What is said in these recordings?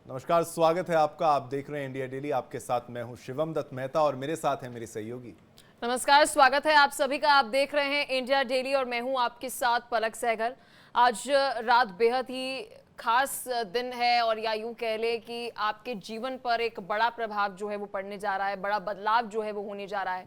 नमस्कार, स्वागत है आपका। आप देख रहे हैं इंडिया डेली। आपके साथ मैं हूं शिवम दत्त मेहता और मेरे साथ हैं मेरे सहयोगी। नमस्कार, स्वागत है आप सभी का। आप देख रहे हैं इंडिया डेली और मैं हूं आपके साथ पलक सहगल। आज रात बेहद ही खास दिन है और या यूं कह ले कि आपके जीवन पर एक बड़ा प्रभाव जो है वो पड़ने जा रहा है, बड़ा बदलाव जो है वो होने जा रहा है।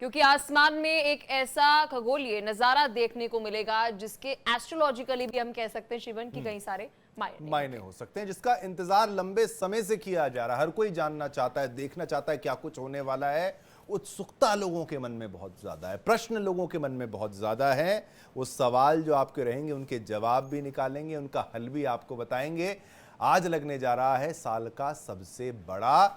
क्योंकि आसमान में एक ऐसा खगोलीय नजारा देखने को मिलेगा जिसके एस्ट्रोलॉजिकली भी हम कह सकते हैं शिवन की कई सारे मायने हो सकते हैं, जिसका इंतजार लंबे समय से किया जा रहा है। हर कोई जानना चाहता है, देखना चाहता है क्या कुछ होने वाला है। उत्सुकता लोगों के मन में बहुत ज्यादा है, प्रश्न लोगों के मन में बहुत ज्यादा है। वो सवाल जो आपके रहेंगे उनके जवाब भी निकालेंगे, उनका हल भी आपको बताएंगे। आज लगने जा रहा है साल का सबसे बड़ा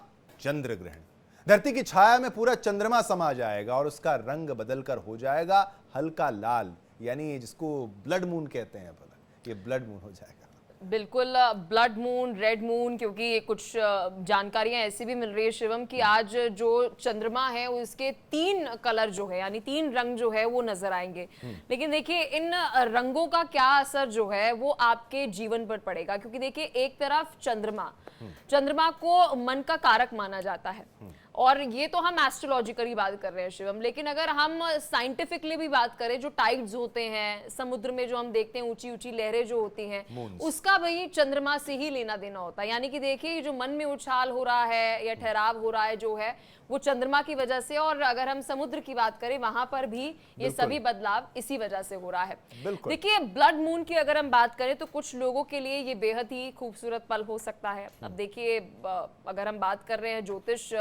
चंद्र ग्रहण। धरती की छाया में पूरा चंद्रमा समा जाएगा और उसका रंग बदलकर हो जाएगा हल्का लाल, यानी जिसको ब्लड मून कहते हैं। ये ब्लड मून हो जाएगा। बिल्कुल, ब्लड मून, रेड मून, क्योंकि ये कुछ जानकारियां ऐसी भी मिल रही है शिवम कि आज जो चंद्रमा है उसके 3 कलर जो है यानी 3 रंग जो है वो नजर आएंगे। लेकिन देखिए इन रंगों का क्या असर जो है वो आपके जीवन पर पड़ेगा, क्योंकि देखिए एक तरफ चंद्रमा को मन का कारक माना जाता है और ये तो हम एस्ट्रोलॉजिकली बात कर रहे हैं शिवम, लेकिन अगर हम साइंटिफिकली भी बात करें, जो टाइड्स होते हैं समुद्र में, जो हम देखते हैं ऊंची ऊंची लहरें जो होती हैं, उसका भाई चंद्रमा से ही लेना देना होता है। यानी कि देखिए ये जो मन में उछाल हो रहा है या ठहराव हो रहा है जो है वो चंद्रमा की वजह से, और अगर हम समुद्र की बात करें वहां पर भी ये सभी बदलाव इसी वजह से हो रहा है। देखिए ब्लड मून की अगर हम बात करें तो कुछ लोगों के लिए ये बेहद ही खूबसूरत पल हो सकता है। अब देखिए अगर हम बात कर रहे हैं ज्योतिष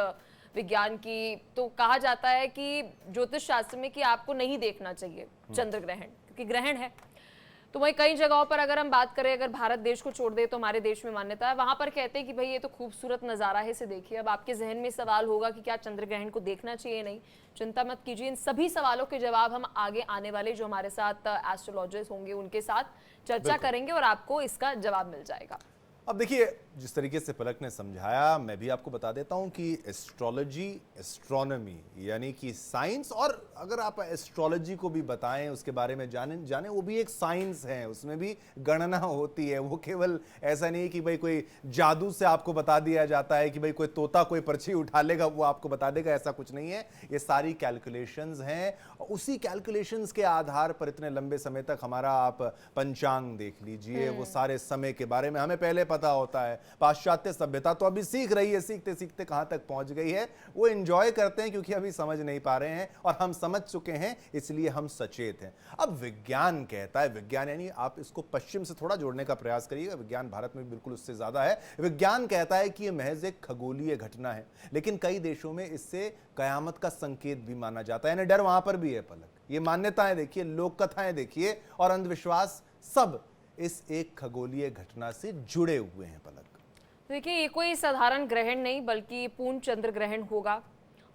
विज्ञान की, तो कहा जाता है कि ज्योतिष शास्त्र में कि आपको नहीं देखना चाहिए चंद्र ग्रहण, क्योंकि ग्रहण है। तो वही कई जगहों पर अगर हम बात करें, अगर भारत देश को छोड़ दे तो हमारे देश में मान्यता है, वहां पर कहते हैं कि भाई ये तो खूबसूरत नजारा है, इसे देखिए। अब आपके जहन में सवाल होगा कि क्या चंद्र ग्रहण को देखना चाहिए? नहीं, चिंता मत कीजिए। इन सभी सवालों के जवाब हम आगे आने वाले जो हमारे साथ एस्ट्रोलॉजिस्ट होंगे उनके साथ चर्चा करेंगे और आपको इसका जवाब मिल जाएगा। अब देखिए, जिस तरीके से पलक ने समझाया, मैं भी आपको बता देता हूं कि एस्ट्रोलॉजी, एस्ट्रोनॉमी यानी कि साइंस, और अगर आप एस्ट्रोलॉजी को भी बताएं, उसके बारे में जाने वो भी एक साइंस है। उसमें भी गणना होती है। वो केवल ऐसा नहीं कि भाई कोई जादू से आपको बता दिया जाता है कि भाई कोई तोता कोई पर्ची उठा लेगा वो आपको बता देगा, ऐसा कुछ नहीं है। ये सारी कैलकुलेशंस हैं और उसी कैलकुलेशंस के आधार पर इतने लंबे समय तक हमारा आप पंचांग देख लीजिए, वो सारे समय के बारे में हमें पहले पता होता है। पाश्चात्य सभ्यता तो अभी सीख रही है, सीखते सीखते कहां तक पहुंच गई है। वो एंजॉय करते हैं क्योंकि अभी समझ नहीं पा रहे हैं और हम समझ चुके हैं, इसलिए हम सचेत हैं। अब विज्ञान कहता है, विज्ञान यानी आप इसको पश्चिम से थोड़ा जोड़ने का प्रयास करिएगा, विज्ञान भारत में बिल्कुल उससे ज्यादा है। विज्ञान कहता है कि यह महज एक खगोलीय घटना है, लेकिन कई देशों में इससे कयामत का संकेत भी माना जाता है। यानी डर वहां पर भी है पलक। ये मान्यताएं देखिए, लोक कथाएं देखिए और अंधविश्वास, सब इस एक खगोलीय घटना से जुड़े हुए हैं पलक। देखिए ये कोई साधारण ग्रहण नहीं बल्कि पूर्ण चंद्र ग्रहण होगा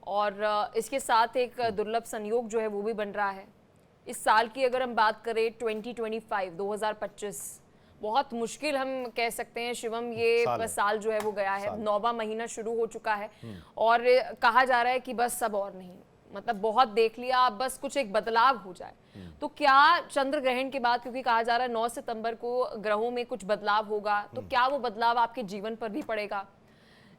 और इसके साथ एक दुर्लभ संयोग जो है वो भी बन रहा है। इस साल की अगर हम बात करें 2025 बहुत मुश्किल हम कह सकते हैं शिवम, ये साल जो है वो गया है, 9वां महीना शुरू हो चुका है और कहा जा रहा है कि बस सब और नहीं, मतलब बहुत देख लिया, अब बस कुछ एक बदलाव हो जाए। तो क्या चंद्र ग्रहण के बाद, क्योंकि कहा जा रहा है 9 सितंबर को ग्रहों में कुछ बदलाव होगा, तो क्या वो बदलाव आपके जीवन पर भी पड़ेगा?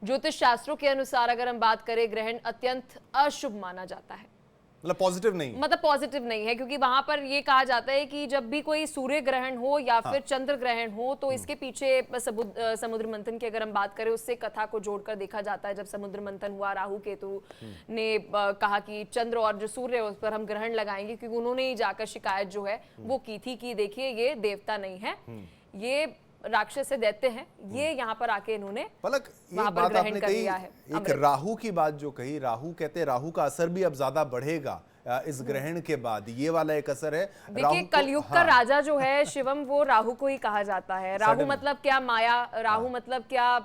ज्योतिष शास्त्रों के अनुसार अगर हम बात करें, ग्रहण अत्यंत अशुभ माना जाता है, मतलब पॉजिटिव नहीं है, क्योंकि वहां पर ये कहा जाता है कि जब भी कोई सूर्य ग्रहण हो या फिर चंद्र ग्रहण हो तो इसके पीछे समुद्र मंथन की अगर हम बात करें, उससे कथा को जोड़कर देखा जाता है। जब समुद्र मंथन हुआ, राहु केतु ने कहा कि चंद्र और जो सूर्य है उस पर हम ग्रहण लगाएंगे, क्योंकि उन्होंने ही जाकर शिकायत जो है वो की थी कि देखिए ये देवता नहीं है, ये राक्षस से दैत्य हैं, ये यहाँ पर आके इन्होंने पलक ये बात आपने कही, एक राहु की बात जो कही, राहु कहते हैं राहु का असर भी अब ज्यादा बढ़ेगा इस ग्रहण के बाद, ये वाला एक असर है। देखिए कलयुग का राजा जो है शिवम, वो राहु को ही कहा जाता है। राहु मतलब क्या? माया। राहु मतलब क्या?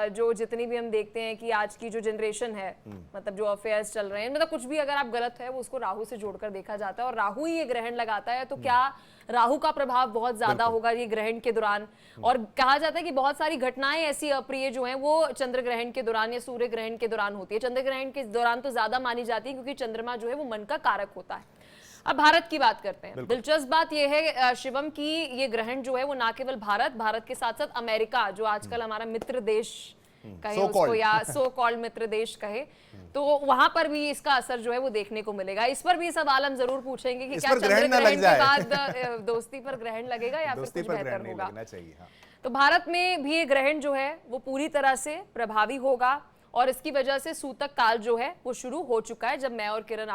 जो जितनी भी हम देखते हैं कि आज की जो जनरेशन है, मतलब जो अफेयर्स चल रहे हैं, मतलब कुछ भी अगर आप गलत है वो उसको राहु से जोड़कर देखा जाता है और राहु ही ये ग्रहण लगाता है। तो क्या राहु का प्रभाव बहुत ज्यादा होगा ये ग्रहण के दौरान? और कहा जाता है कि बहुत सारी घटनाएं ऐसी अप्रिय जो हैं वो चंद्र ग्रहण के दौरान या सूर्य ग्रहण के दौरान होती है। चंद्र ग्रहण के दौरान तो ज्यादा मानी जाती है क्योंकि चंद्रमा जो है वो मन का कारक होता है। अब भारत की बात करते हैं। दिलचस्प बात यह है शिवम की ये ग्रहण जो है वो ना केवल भारत के साथ साथ अमेरिका, जो आजकल हमारा मित्र देश कहे So उसको, called. या सो कॉल्ड मित्र देश कहे, तो वहां पर भी इसका असर जो है वो देखने को मिलेगा। इस पर भी सवाल हम जरूर पूछेंगे कि इस क्या पर चंद्र ग्रहण ना ग्रहण लग के जाए। बाद दोस्ती पर ग्रहण लगेगा या फिर दोस्ती कुछ पर बेहतर ग्रहण नहीं होगा। लगना चाहिए। हाँ। तो भारत में भी ये ग्रहण जो है वो पूरी तरह से प्रभावी होगा और इसकी वजह से सूतक काल जो है वो शुरू हो चुका है। जब मैं और किरण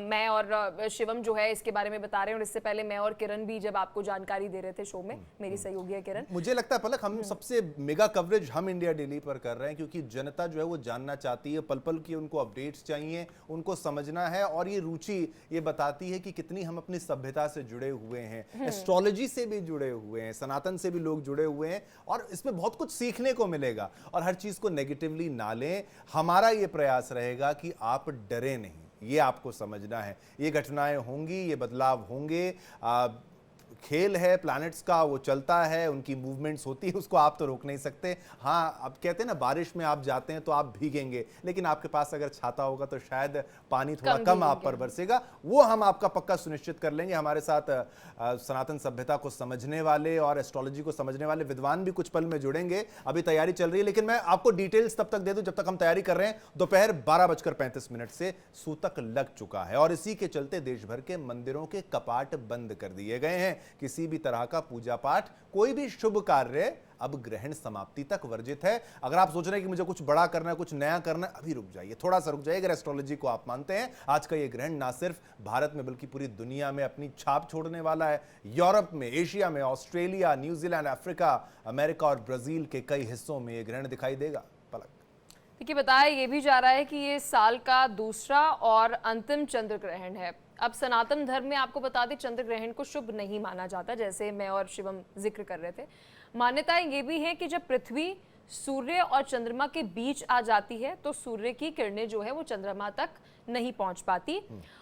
मैं और शिवम जो है इसके बारे में बता रहे हैं, और इससे पहले मैं और किरण भी जब आपको जानकारी दे रहे थे शो में, मेरी सहयोगी है किरण। मुझे लगता है पलक हम सबसे मेगा कवरेज हम इंडिया डेली पर कर रहे हैं, क्योंकि जनता जो है वो जानना चाहती है, पल पल की उनको अपडेट्स चाहिए, उनको समझना है, और ये रुचि ये बताती है कि कितनी हम अपनी सभ्यता से जुड़े हुए हैं, एस्ट्रोलॉजी से भी जुड़े हुए हैं, सनातन से भी लोग जुड़े हुए हैं, और इसमें बहुत कुछ सीखने को मिलेगा। और हर चीज को नेगेटिवली ना लें। हमारा ये प्रयास रहेगा कि आप डरे नहीं, ये आपको समझना है। ये घटनाएं होंगी, ये बदलाव होंगे, खेल है प्लैनेट्स का, वो चलता है, उनकी मूवमेंट्स होती है, उसको आप तो रोक नहीं सकते। हाँ, अब कहते हैं ना बारिश में आप जाते हैं तो आप भीगेंगे, लेकिन आपके पास अगर छाता होगा तो शायद पानी थोड़ा कम आप पर बरसेगा। वो हम आपका पक्का सुनिश्चित कर लेंगे। हमारे साथ सनातन सभ्यता को समझने वाले और एस्ट्रोलॉजी को समझने वाले विद्वान भी कुछ पल में जुड़ेंगे। अभी तैयारी चल रही है, लेकिन मैं आपको डिटेल्स तब तक दे दूं जब तक हम तैयारी कर रहे हैं। दोपहर 12:35 से सूतक लग चुका है और इसी के चलते देश भर के मंदिरों के कपाट बंद कर दिए गए हैं। किसी भी तरह का पूजा पाठ, कोई भी शुभ कार्य अब ग्रहण समाप्ति तक वर्जित है। अगर आप सोच रहे हैं कि मुझे कुछ बड़ा करना है, कुछ नया करना है, अभी रुक जाइए, थोड़ा सा रुक जाइए। अगर एस्ट्रोलॉजी को आप मानते हैं, आज का ये ग्रहण ना सिर्फ भारत में बल्कि पूरी दुनिया में अपनी छाप छोड़ने वाला है। यूरोप में, एशिया में, ऑस्ट्रेलिया, न्यूजीलैंड, अफ्रीका, अमेरिका और ब्राजील के कई हिस्सों में ये ग्रहण दिखाई देगा। पलक देखिए, बताया ये भी जा रहा है कि ये साल का दूसरा और अंतिम चंद्र ग्रहण है। अब सनातन धर्म में आपको बता दें चंद्र ग्रहण को शुभ नहीं माना जाता, जैसे मैं और शिवम जिक्र कर रहे थे। मान्यताएं ये भी हैं कि जब पृथ्वी सूर्य और चंद्रमा के बीच आ जाती है तो सूर्य की किरणें जो है वो चंद्रमा तक नहीं पहुंच पाती,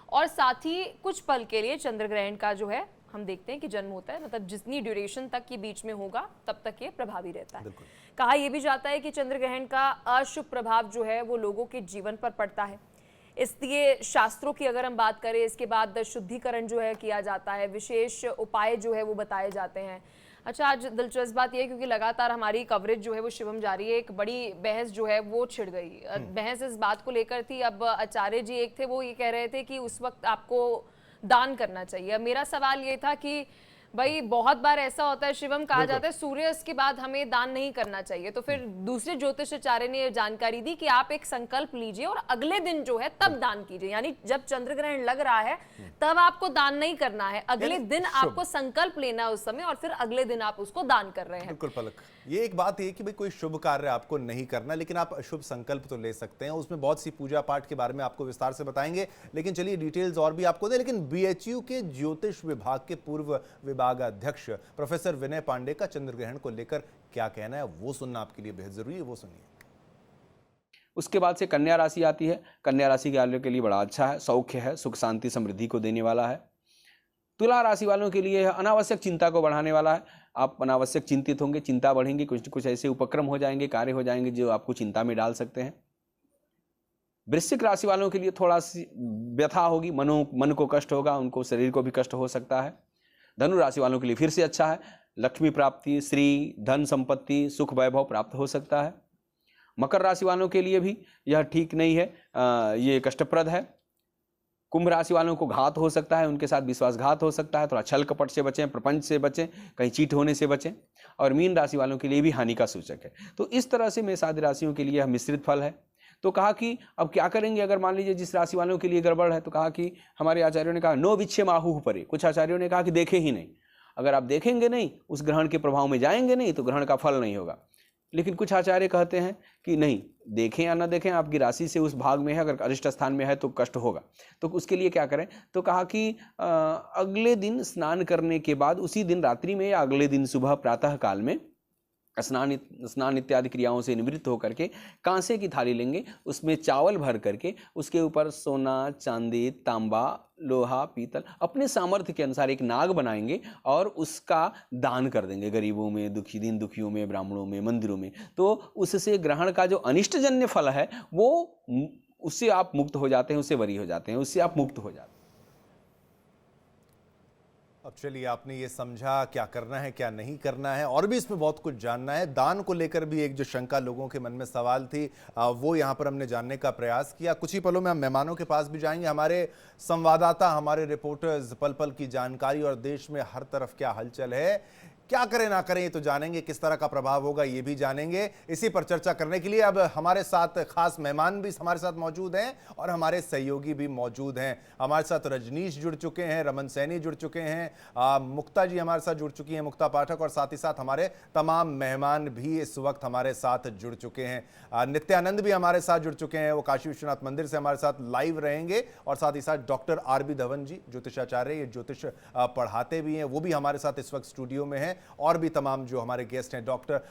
और साथ ही कुछ पल के लिए चंद्र ग्रहण का जो है हम देखते हैं कि जन्म होता है, मतलब जितनी ड्यूरेशन तक ये बीच में होगा तब तक ये प्रभावी रहता है। कहा यह भी जाता है कि चंद्र ग्रहण का अशुभ प्रभाव जो है वो लोगों के जीवन पर पड़ता है। इसलिए शास्त्रों की अगर हम बात करें, इसके बाद शुद्धिकरण जो है किया जाता है, विशेष उपाय जो है वो बताए जाते हैं। अच्छा, आज दिलचस्प बात यह है क्योंकि लगातार हमारी कवरेज जो है वो शिवम जारी है, एक बड़ी बहस जो है वो छिड़ गई। बहस इस बात को लेकर थी, अब आचार्य जी एक थे, वो ये कह रहे थे कि उस वक्त आपको दान करना चाहिए। अब मेरा सवाल ये था कि भाई बहुत बार ऐसा होता है शिवम, कहा जाता है सूर्यास्त के बाद हमें दान नहीं करना चाहिए, तो फिर दूसरे ज्योतिषाचार्य ने जानकारी दी कि आप एक संकल्प लीजिए और अगले दिन जो है तब दान कीजिए। यानी जब चंद्र ग्रहण लग रहा है तब आपको दान नहीं करना है, अगले दिन आपको संकल्प लेना है उस समय, और फिर अगले दिन आप उसको दान कर रहे हैं। बिल्कुल पलक, ये एक बात है कि भाई कोई शुभ कार्य आपको नहीं करना, लेकिन आप शुभ संकल्प तो ले सकते हैं। उसमें बहुत सी पूजा पाठ के बारे में आपको विस्तार से बताएंगे, लेकिन चलिए डिटेल्स और भी आपको दें। लेकिन बीएचयू के ज्योतिष विभाग के पूर्व विभागाध्यक्ष प्रोफेसर विनय पांडे का चंद्र ग्रहण को लेकर क्या कहना है वो सुनना आपके लिए बेहद जरूरी है, वो सुनिए। उसके बाद से कन्या राशि आती है। कन्या राशि के वालों के लिए बड़ा अच्छा है, सौख्य है, सुख शांति समृद्धि को देने वाला है। तुला राशि वालों के लिए अनावश्यक चिंता को बढ़ाने वाला है। आप अनावश्यक चिंतित होंगे, चिंता बढ़ेंगी, कुछ कुछ ऐसे उपक्रम हो जाएंगे, कार्य हो जाएंगे जो आपको चिंता में डाल सकते हैं। वृश्चिक राशि वालों के लिए थोड़ा सी व्यथा होगी, मन को कष्ट होगा, उनको शरीर को भी कष्ट हो सकता है। धनु राशि वालों के लिए फिर से अच्छा है, लक्ष्मी प्राप्ति, श्री धन संपत्ति, सुख वैभव प्राप्त हो सकता है। मकर राशि वालों के लिए भी यह ठीक नहीं है, ये कष्टप्रद है। कुंभ राशि वालों को घात हो सकता है, उनके साथ विश्वासघात हो सकता है, थोड़ा छल कपट से बचें, प्रपंच से बचें, कहीं चीट होने से बचें। और मीन राशि वालों के लिए भी हानि का सूचक है। तो इस तरह से मेष आदि राशियों के लिए यह मिश्रित फल है। तो कहा कि अब क्या करेंगे अगर मान लीजिए जिस राशि वालों के लिए गड़बड़ है, तो कहा कि हमारे आचार्यों ने कहा नो विच्छे माहू परे। कुछ आचार्यों ने कहा कि देखें ही नहीं, अगर आप देखेंगे नहीं, उस ग्रहण के प्रभाव में जाएंगे नहीं, तो ग्रहण का फल नहीं होगा। लेकिन कुछ आचार्य कहते हैं कि नहीं, देखें या ना देखें, आपकी राशि से उस भाग में है, अगर अरिष्ट स्थान में है तो कष्ट होगा। तो उसके लिए क्या करें, तो कहा कि अगले दिन स्नान करने के बाद, उसी दिन रात्रि में या अगले दिन सुबह प्रातः काल में स्नान इत्यादि क्रियाओं से निवृत्त होकर के कांसे की थाली लेंगे, उसमें चावल भर करके उसके ऊपर सोना, चांदी, तांबा, लोहा, पीतल अपने सामर्थ्य के अनुसार एक नाग बनाएंगे और उसका दान कर देंगे गरीबों में, दीन दुखियों में, ब्राह्मणों में, मंदिरों में। तो उससे ग्रहण का जो अनिष्टजन्य फल है वो, उससे आप मुक्त हो जाते हैं, उससे वरी हो जाते हैं, उससे आप मुक्त हो जाते हैं। अब चलिए, आपने ये समझा क्या करना है क्या नहीं करना है, और भी इसमें बहुत कुछ जानना है। दान को लेकर भी एक जो शंका लोगों के मन में सवाल थी, वो यहाँ पर हमने जानने का प्रयास किया। कुछ ही पलों में हम मेहमानों के पास भी जाएंगे। हमारे संवाददाता, हमारे रिपोर्टर्स पल पल की जानकारी और देश में हर तरफ क्या हलचल है, क्या करें ना करें ये तो जानेंगे, किस तरह का प्रभाव होगा ये भी जानेंगे। इसी पर चर्चा करने के लिए अब हमारे साथ खास मेहमान भी हमारे साथ मौजूद हैं और हमारे सहयोगी भी मौजूद हैं। हमारे साथ रजनीश जुड़ चुके हैं, रमन सैनी जुड़ चुके हैं, मुक्ता जी हमारे साथ जुड़ चुकी हैं, मुक्ता पाठक, और साथ ही साथ हमारे तमाम मेहमान भी इस वक्त हमारे साथ जुड़ चुके हैं। नित्यानंद भी हमारे साथ जुड़ चुके हैं, वो काशी विश्वनाथ मंदिर से हमारे साथ लाइव रहेंगे, और साथ ही साथ डॉक्टर आर.बी. धवन जी, ज्योतिषाचार्य, ये ज्योतिष पढ़ाते भी हैं, वो भी हमारे साथ इस वक्त स्टूडियो में हैं। और भी तमाम जो हमारे गेस्ट हैं,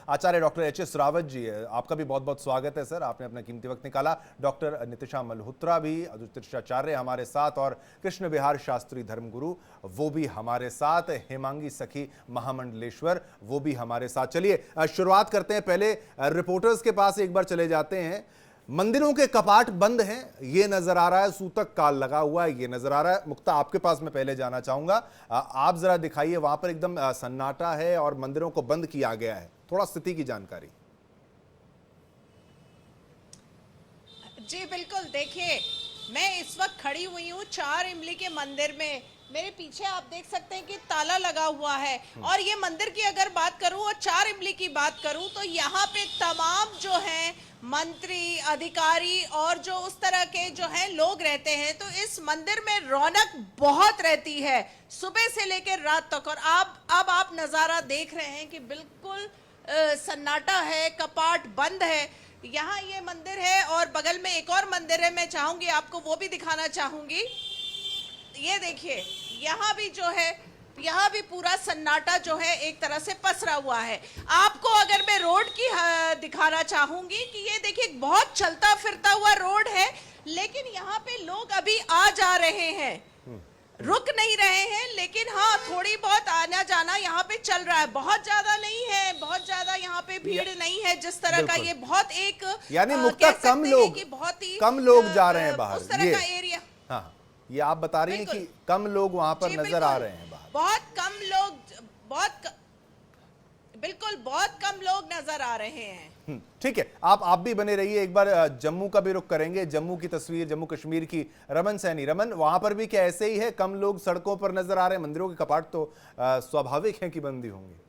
आचार्य डॉक्टर एच.एस. रावत जी, आपका भी बहुत बहुत स्वागत है सर, आपने अपना कीमती वक्त निकाला। डॉक्टर नितिशा मल्होत्रा भी, ज्योतिषाचार्य हमारे साथ, और कृष्ण विहार शास्त्री धर्मगुरु वो भी हमारे साथ, हेमांगी सखी महामंडलेश्वर वो भी हमारे साथ। चलिए शुरुआत करते हैं, पहले रिपोर्टर्स के पास एक बार चले जाते हैं। मंदिरों के कपाट बंद हैं, ये नजर आ रहा है, सूतक काल लगा हुआ है, ये नजर आ रहा है। मुक्ता, आपके पास मैं पहले जाना चाहूंगा, आप जरा दिखाइए, वहां पर एकदम सन्नाटा है और मंदिरों को बंद किया गया है, थोड़ा स्थिति की जानकारी। जी बिल्कुल, देखिए मैं इस वक्त खड़ी हुई हूँ 4 इमली के मंदिर में। मेरे पीछे आप देख सकते हैं कि ताला लगा हुआ है, और ये मंदिर की अगर बात करूं और 4 इमली की बात करूं तो यहाँ पे तमाम जो हैं मंत्री, अधिकारी और जो उस तरह के जो हैं लोग रहते हैं, तो इस मंदिर में रौनक बहुत रहती है सुबह से लेकर रात तक। और अब आप नज़ारा देख रहे हैं कि बिल्कुल सन्नाटा है, कपाट बंद है। यहाँ ये मंदिर है और बगल में एक और मंदिर है, मैं चाहूंगी आपको वो भी दिखाना चाहूंगी। ये देखिए, यहाँ भी जो है, यहाँ भी पूरा सन्नाटा जो है एक तरह से पसरा हुआ है। आपको अगर मैं रोड की दिखाना चाहूंगी कि ये देखिए बहुत चलता फिरता हुआ रोड है, लेकिन यहाँ पे लोग अभी आ जा रहे हैं, रुक नहीं रहे हैं, लेकिन हाँ थोड़ी बहुत आना जाना यहाँ पे चल रहा है। बहुत ज्यादा नहीं है, बहुत ज्यादा यहाँ पे भीड़ नहीं है जिस तरह का ये बहुत एक यानी मुक्ता कम लोग जा रहे हैं बाहर, उस तरह का एरिया। हाँ, ये आप बता रही हैं कि कम लोग वहां पर नजर आ रहे हैं बाहर, बहुत कम लोग, बिल्कुल बहुत कम लोग नजर आ रहे हैं। ठीक है, आप भी बने रहिए। एक बार जम्मू का भी रुख करेंगे, जम्मू की तस्वीर, जम्मू कश्मीर की। रमन सैनी, रमन, वहां पर भी क्या ऐसे ही है, कम लोग सड़कों पर नजर आ रहे हैं? मंदिरों के कपाट तो स्वाभाविक है कि बंदी होंगी।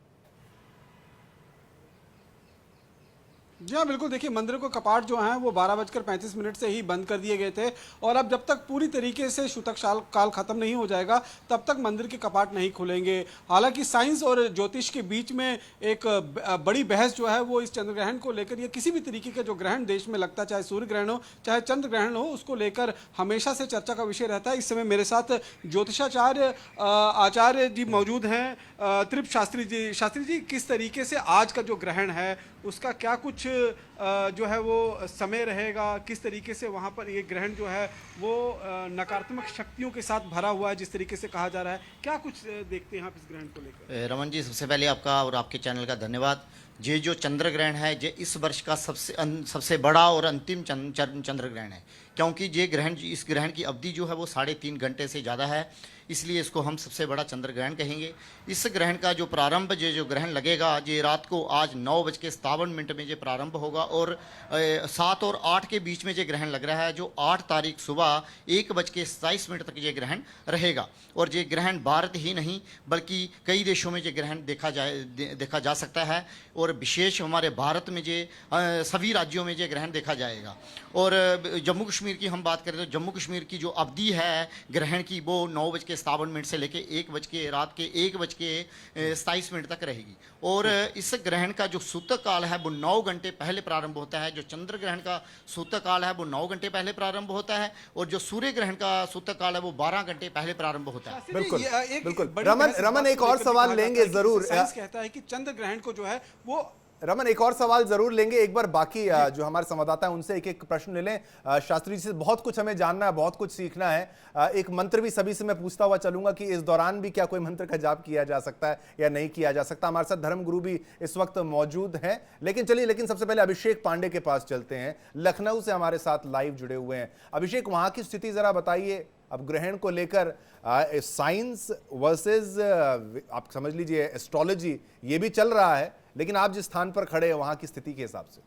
जी हाँ, बिल्कुल। देखिए, मंदिरों के कपाट जो हैं वो 12:35 से ही बंद कर दिए गए थे, और अब जब तक पूरी तरीके से सूतक काल खत्म नहीं हो जाएगा तब तक मंदिर के कपाट नहीं खुलेंगे। हालांकि साइंस और ज्योतिष के बीच में एक बड़ी बहस जो है वो इस चंद्र ग्रहण को लेकर, या किसी भी तरीके का जो ग्रहण देश में लगता है, चाहे सूर्य ग्रहण हो चाहे चंद्र ग्रहण हो, उसको लेकर हमेशा से चर्चा का विषय रहता है। इस समय मेरे साथ ज्योतिषाचार्य आचार्य जी मौजूद हैं, त्रिप शास्त्री जी। शास्त्री जी, किस तरीके से आज का जो ग्रहण है उसका क्या कुछ जो है वो समय रहेगा, किस तरीके से वहाँ पर ये ग्रहण जो है वो नकारात्मक शक्तियों के साथ भरा हुआ है जिस तरीके से कहा जा रहा है, क्या कुछ देखते हैं आप इस ग्रहण को लेकर? रमन जी, सबसे पहले आपका और आपके चैनल का धन्यवाद। ये जो चंद्र ग्रहण है ये इस वर्ष का सबसे बड़ा और अंतिम चंद्र ग्रहण है, क्योंकि इस ग्रहण की अवधि जो है वो 3.5 घंटे से ज़्यादा है, इसलिए इसको हम सबसे बड़ा चंद्र ग्रहण कहेंगे। इस ग्रहण का जो प्रारंभ, जो ग्रहण लगेगा ये रात को आज 9:57 में ये प्रारंभ होगा, और 7 और 8 के बीच में ये ग्रहण लग रहा है, जो 8 तारीख सुबह 1:27 तक ये ग्रहण रहेगा। और ये ग्रहण भारत ही नहीं बल्कि कई देशों में ये ग्रहण देखा जा सकता है, और विशेष हमारे भारत में ये सभी राज्यों में ये ग्रहण देखा जाएगा। और जम्मू कश्मीर की हम बात करें तो जम्मू कश्मीर की जो अवधि है ग्रहण की वो 9:57 से लेके रात के 1:27 तक रहेगी। और इस ग्रहण का जो सूतक काल है वो 9 घंटे पहले प्रारंभ होता है। जो चंद्र ग्रहण का सूतक काल है वो 9 घंटे पहले प्रारंभ होता है, और जो सूर्य ग्रहण का सूतक काल है वो 12 घंटे पहले प्रारंभ होता है। बिल्कुल बिल्कुल। रमन एक और सवाल लेंगे जरूर। साइंस कहता है कि चंद्र ग्रहण को जो है वो, रमन एक और सवाल जरूर लेंगे। एक बार बाकी जो हमारे संवाददाता हैं उनसे एक प्रश्न ले लें। शास्त्री जी से बहुत कुछ हमें जानना है, बहुत कुछ सीखना है। एक मंत्र भी सभी से मैं पूछता हुआ चलूंगा कि इस दौरान भी क्या कोई मंत्र का जाप किया जा सकता है या नहीं किया जा सकता। हमारे साथ धर्मगुरु भी इस वक्त मौजूद हैं, लेकिन सबसे पहले अभिषेक पांडे के पास चलते हैं, लखनऊ से हमारे साथ लाइव जुड़े हुए हैं। अभिषेक, वहां की स्थिति जरा बताइए। अब ग्रहण को लेकर साइंस वर्सेस आप समझ लीजिए एस्ट्रोलॉजी, ये भी चल रहा है, लेकिन आप जिस स्थान पर खड़े हैं वहां की स्थिति के हिसाब से।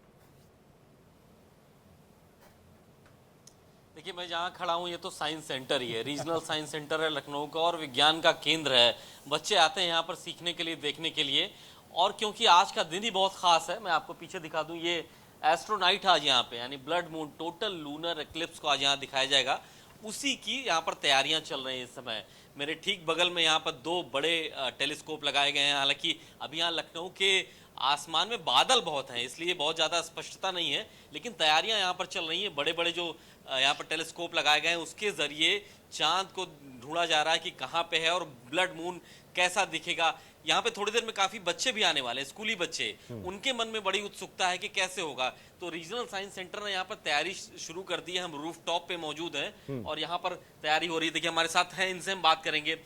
देखिए, मैं जहाँ खड़ा हूँ ये तो साइंस सेंटर ही है, रीजनल साइंस सेंटर है लखनऊ का और विज्ञान का केंद्र है। बच्चे आते हैं यहाँ पर सीखने के लिए, देखने के लिए। और क्योंकि आज का दिन ही बहुत खास है, मैं आपको पीछे दिखा दूं, ये एस्ट्रोनाइट आज यहाँ पे, यानी blood moon total lunar eclipse को आज यहाँ दिखाया जाएगा, उसी की यहाँ पर तैयारियां चल रही हैं इस समय। मेरे ठीक बगल में यहाँ पर 2 बड़े टेलीस्कोप लगाए गए हैं। हालांकि अभी यहाँ लखनऊ के आसमान में बादल बहुत हैं, इसलिए बहुत ज़्यादा स्पष्टता नहीं है, लेकिन तैयारियां यहाँ पर चल रही हैं। बड़े बड़े जो यहाँ पर टेलीस्कोप लगाए गए हैं उसके ज़रिए चांद को ढूंढा जा रहा है कि कहाँ पे है और ब्लड मून कैसा दिखेगा। यहाँ पे थोड़ी देर में काफ़ी बच्चे भी आने वाले हैं, स्कूली बच्चे, उनके मन में बड़ी उत्सुकता है कि कैसे होगा। तो रीजनल साइंस सेंटर ने यहाँ पर तैयारी शुरू कर दी है। हम रूफ टॉप पे मौजूद हैं और यहाँ पर तैयारी हो रही है। देखिए, हमारे साथ हैं, इनसे हम बात करेंगे।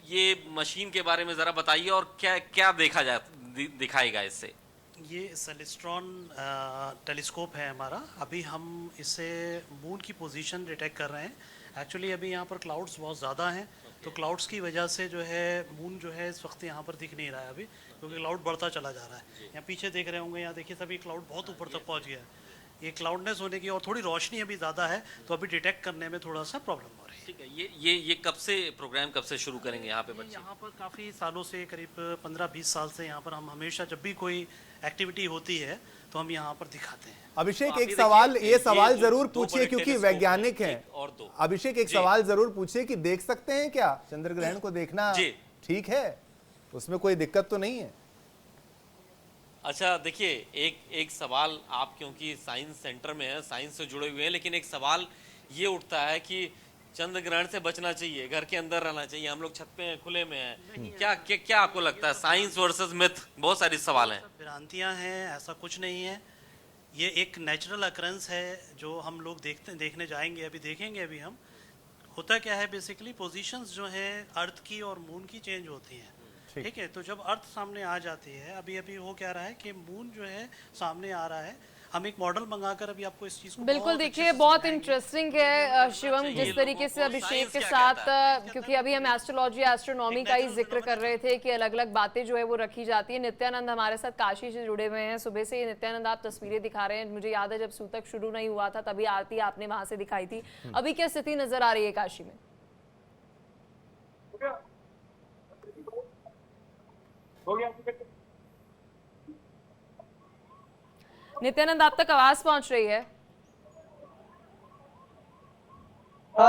ये मशीन के बारे में ज़रा बताइए और क्या क्या दिखाएगा इससे। ये सेलेस्ट्रॉन टेलीस्कोप है हमारा। अभी हम इससे मून की पोजीशन डिटेक्ट कर रहे हैं। एक्चुअली अभी यहाँ पर क्लाउड्स बहुत ज़्यादा हैं, तो क्लाउड्स की वजह से जो है मून जो है इस वक्त यहाँ पर दिख नहीं रहा है अभी, क्योंकि क्लाउड बढ़ता चला जा रहा है। यहाँ पीछे देख रहे होंगे, यहाँ देखिए सभी क्लाउड बहुत ऊपर तक पहुँच गया है। ये क्लाउडनेस होने की और थोड़ी रोशनी अभी ज़्यादा है, तो अभी डिटेक्ट करने में थोड़ा सा प्रॉब्लम हो रही है। ठीक है, ये कब से प्रोग्राम कब से शुरू करेंगे यहाँ पे बच्चे? यहाँ पर काफ़ी सालों से, करीब 15-20 साल से यहाँ पर हम हमेशा जब भी कोई एक्टिविटी होती है तो हम यहाँ पर दिखाते हैं। अभिषेक, एक सवाल, ये सवाल जरूर पूछिए क्योंकि वैज्ञानिक हैं। अभिषेक, एक सवाल जरूर पूछिए कि देख सकते हैं क्या चंद्र ग्रहण को देखना ठीक है, उसमें कोई दिक्कत तो नहीं है? अच्छा, देखिए, एक सवाल, आप क्योंकि साइंस सेंटर में है, साइंस से जुड़े हुए हैं, लेकिन एक सवाल ये उठता है कि चंद्र ग्रहण से बचना चाहिए, घर के अंदर रहना चाहिए, हम लोग छत पे हैं, खुले में हैं, क्या आपको लगता है? साइंस वर्सेस मिथ, बहुत सारी सवाल हैं। भ्रांतियां हैं, ऐसा कुछ नहीं है। ये एक नेचुरल अकरेंस है जो हम लोग देखने जाएंगे, अभी देखेंगे। अभी हम, होता क्या है बेसिकली, पोजीशंस जो है अर्थ की और मून की चेंज होती हैं, ठीक है। तो जब अर्थ सामने आ जाती है, अभी हो क्या रहा है कि मून जो है सामने आ रहा है। हम एक मॉडल मंगाकर अभी आपको इस चीज को बिल्कुल, देखिए, बहुत इंटरेस्टिंग है शिवम, जिस तरीके से अभिषेक के साथ, क्योंकि अभी हम एस्ट्रोलॉजी एस्ट्रोनॉमी का ही जिक्र कर रहे थे कि अलग अलग बातें जो है वो रखी जाती है। नित्यानंद हमारे साथ काशी से जुड़े हुए हैं सुबह से। नित्यानंद, आप तस्वीरें दिखा रहे हैं, मुझे याद है जब सूतक शुरू नहीं हुआ था तभी आरती आपने वहां से दिखाई थी। अभी क्या स्थिति नजर आ रही है काशी में? नित्यानंद, आप तक आवाज पहुंच रही है?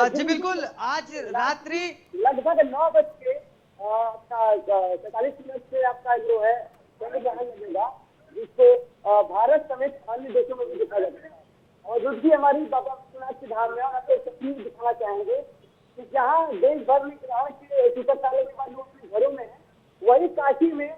जी बिल्कुल, आज रात्रि लगभग 9:47 से आपका जो है चंद्र ग्रहण लगेगा, जिसको भारत समेत अन्य देशों में भी दिखा जाता है। और जो भी हमारी बाबा विश्वनाथ की धाम है, वहाँ पे तस्वीर दिखाना चाहेंगे कि जहाँ देश भर में ग्रहण के सूतक काल के बाद लोग अपने घरों में है, वही काशी में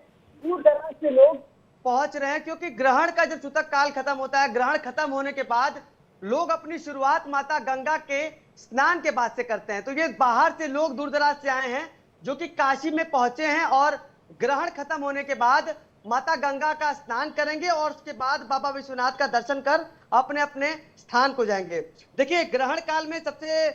दूर दराज से लोग पहुंच रहे हैं। क्योंकि ग्रहण का जब सूतक काल खत्म होता है, ग्रहण खत्म होने के बाद लोग अपनी शुरुआत माता गंगा के स्नान के बाद से करते हैं। तो ये बाहर से लोग दूर दराज से आए हैं जो कि काशी में पहुंचे हैं और ग्रहण खत्म होने के बाद माता गंगा का स्नान करेंगे और उसके बाद बाबा विश्वनाथ का दर्शन कर अपने अपने स्थान को जाएंगे। देखिए, ग्रहण काल में सबसे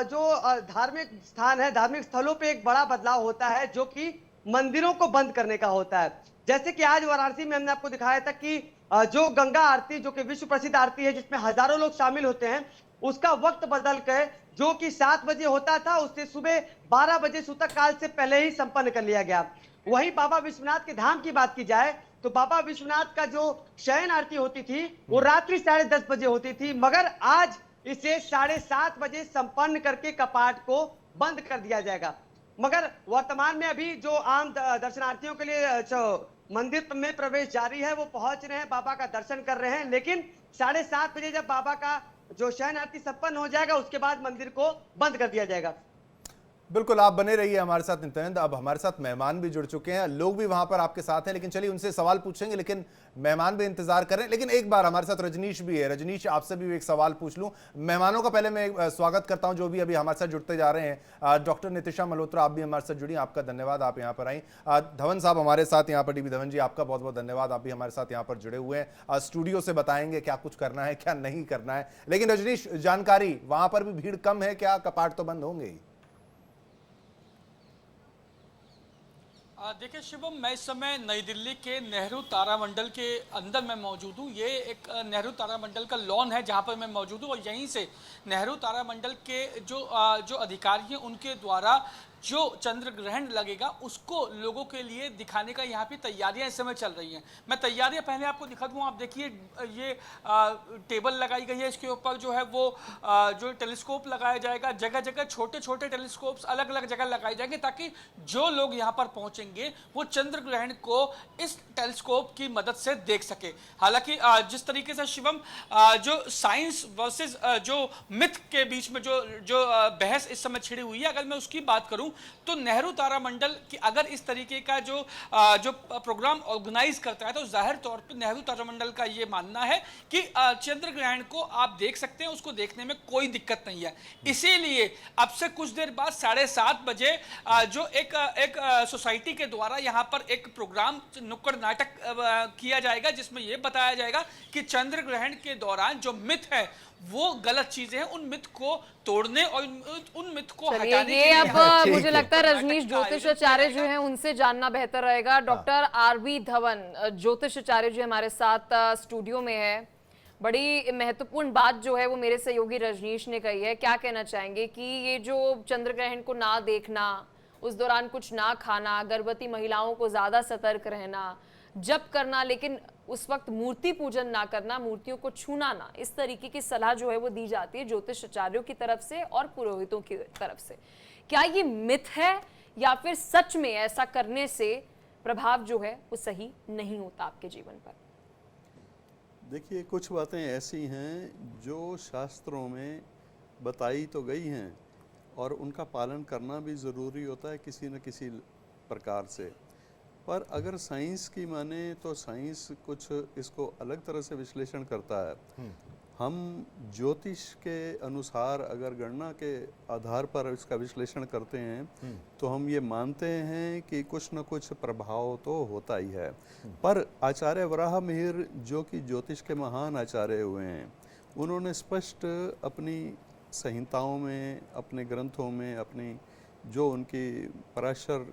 जो धार्मिक स्थान है, धार्मिक स्थलों पे एक बड़ा बदलाव होता है जो कि मंदिरों को बंद करने का होता है। जैसे कि आज वाराणसी में हमने आपको दिखाया था कि जो गंगा आरती, जो कि विश्व प्रसिद्ध आरती है जिसमें हजारों लोग शामिल होते हैं, उसका वक्त बदल कर जो कि 7 बजे होता था उससे सुबह 12 बजे सूतक काल से पहले ही संपन्न कर लिया गया। वहीं बाबा विश्वनाथ के धाम की बात की जाए तो बाबा विश्वनाथ का जो शयन आरती होती थी वो रात्रि 10:30 बजे होती थी, मगर आज इसे 7:30 बजे संपन्न करके कपाट को बंद कर दिया जाएगा। मगर वर्तमान में अभी जो आम दर्शनार्थियों के लिए जो मंदिर में प्रवेश जारी है, वो पहुंच रहे हैं, बाबा का दर्शन कर रहे हैं, लेकिन 7:30 बजे जब बाबा का जो शयन आरती संपन्न हो जाएगा उसके बाद मंदिर को बंद कर दिया जाएगा। बिल्कुल, आप बने रहिए हमारे साथ नित्यानंद। अब हमारे साथ मेहमान भी जुड़ चुके हैं, लोग भी वहां पर आपके साथ हैं, लेकिन चलिए उनसे सवाल पूछेंगे, लेकिन मेहमान भी इंतजार कर रहे हैं। लेकिन एक बार हमारे साथ रजनीश भी है। रजनीश, आपसे भी एक सवाल पूछ लूं। मेहमानों का पहले मैं स्वागत करता हूं जो भी अभी हमारे साथ जुड़ते जा रहे हैं। डॉक्टर नितिशा मल्होत्रा, आप भी हमारे साथ जुड़ी, आपका धन्यवाद, आप यहाँ पर आई। धवन साहब हमारे साथ यहाँ पर, डीबी धवन जी, आपका बहुत बहुत धन्यवाद, आप भी हमारे साथ यहाँ पर जुड़े हुए हैं। स्टूडियो से बताएंगे क्या कुछ करना है, क्या नहीं करना है। लेकिन रजनीश, जानकारी, वहां पर भी भीड़ कम है क्या? कपाट तो बंद होंगे ही। देखिए शिवम, मैं इस समय नई दिल्ली के नेहरू तारामंडल के अंदर मैं मौजूद हूँ। ये एक नेहरू तारामंडल का लॉन है जहाँ पर मैं मौजूद हूँ, और यहीं से नेहरू तारामंडल के जो अधिकारी हैं उनके द्वारा जो चंद्र ग्रहण लगेगा उसको लोगों के लिए दिखाने का यहाँ पे तैयारियां इस समय चल रही हैं। मैं तैयारियां पहले आपको दिखा दूँ। आप देखिए ये टेबल लगाई गई है, इसके ऊपर जो है वो जो टेलीस्कोप लगाया जाएगा। जगह जगह छोटे छोटे टेलीस्कोप्स अलग अलग जगह लगाए जाएंगे ताकि जो लोग यहाँ पर पहुँचेंगे वो चंद्र ग्रहण को इस टेलीस्कोप की मदद से देख सके। हालांकि जिस तरीके से शिवम जो साइंस वर्सेस जो मिथ के बीच में जो बहस इस समय छिड़ी हुई है, अगर मैं उसकी बात करूं तो नेहरू तारामंडल की अगर इस तरीके का जो प्रोग्राम ऑर्गेनाइज करता है तो जाहिर तौर पे नेहरू तारामंडल का ये मानना है कि चंद्र ग्रहण को आप देख सकते हैं, उसको देखने में कोई दिक्कत नहीं है। इसीलिए अब से कुछ देर बाद 7:30 बजे जो एक सोसाइटी के द्वारा यहाँ पर एक प्रोग्राम नुक्कड़ नाटक किया जाएगा जिसमें यह बताया जाएगा कि चंद्र ग्रहण के दौरान जो मिथ है वो गलत चीजें हैं, उन मिथ को तोड़ने और उन मिथ को हटाने के लिए अब मुझे लगता है रजनीश ज्योतिषाचार्य जो हैं उनसे जानना बेहतर रहेगा। डॉक्टर आरबी धवन, ज्योतिषाचार्य जो हमारे साथ स्टूडियो में है। बड़ी महत्वपूर्ण बात जो है वो मेरे सहयोगी रजनीश ने कही है। क्या कहना चाहेंगे कि ये जो चंद्र ग्रहण को ना देखना, उस दौरान कुछ ना खाना, गर्भवती महिलाओं को ज्यादा सतर्क रहना, जप करना, लेकिन उस वक्त मूर्ति पूजन ना करना, मूर्तियों को छूना ना, इस तरीके की सलाह जो है वो दी जाती है ज्योतिषाचार्यों की तरफ से और पुरोहितों की तरफ से। क्या ये मिथ है या फिर सच में ऐसा करने से प्रभाव जो है वो सही नहीं होता आपके जीवन पर? देखिए, कुछ बातें ऐसी हैं जो शास्त्रों में बताई तो गई हैं और उनका पालन करना भी ज़रूरी होता है किसी न किसी प्रकार से। पर अगर साइंस की माने तो साइंस कुछ इसको अलग तरह से विश्लेषण करता है। हम ज्योतिष के अनुसार अगर गणना के आधार पर इसका विश्लेषण करते हैं तो हम ये मानते हैं कि कुछ न कुछ प्रभाव तो होता ही है। पर आचार्य वराह मिहिर, जो कि ज्योतिष के महान आचार्य हुए हैं, उन्होंने स्पष्ट अपनी संहिताओं में, अपने ग्रंथों में, अपनी जो उनकी पराशर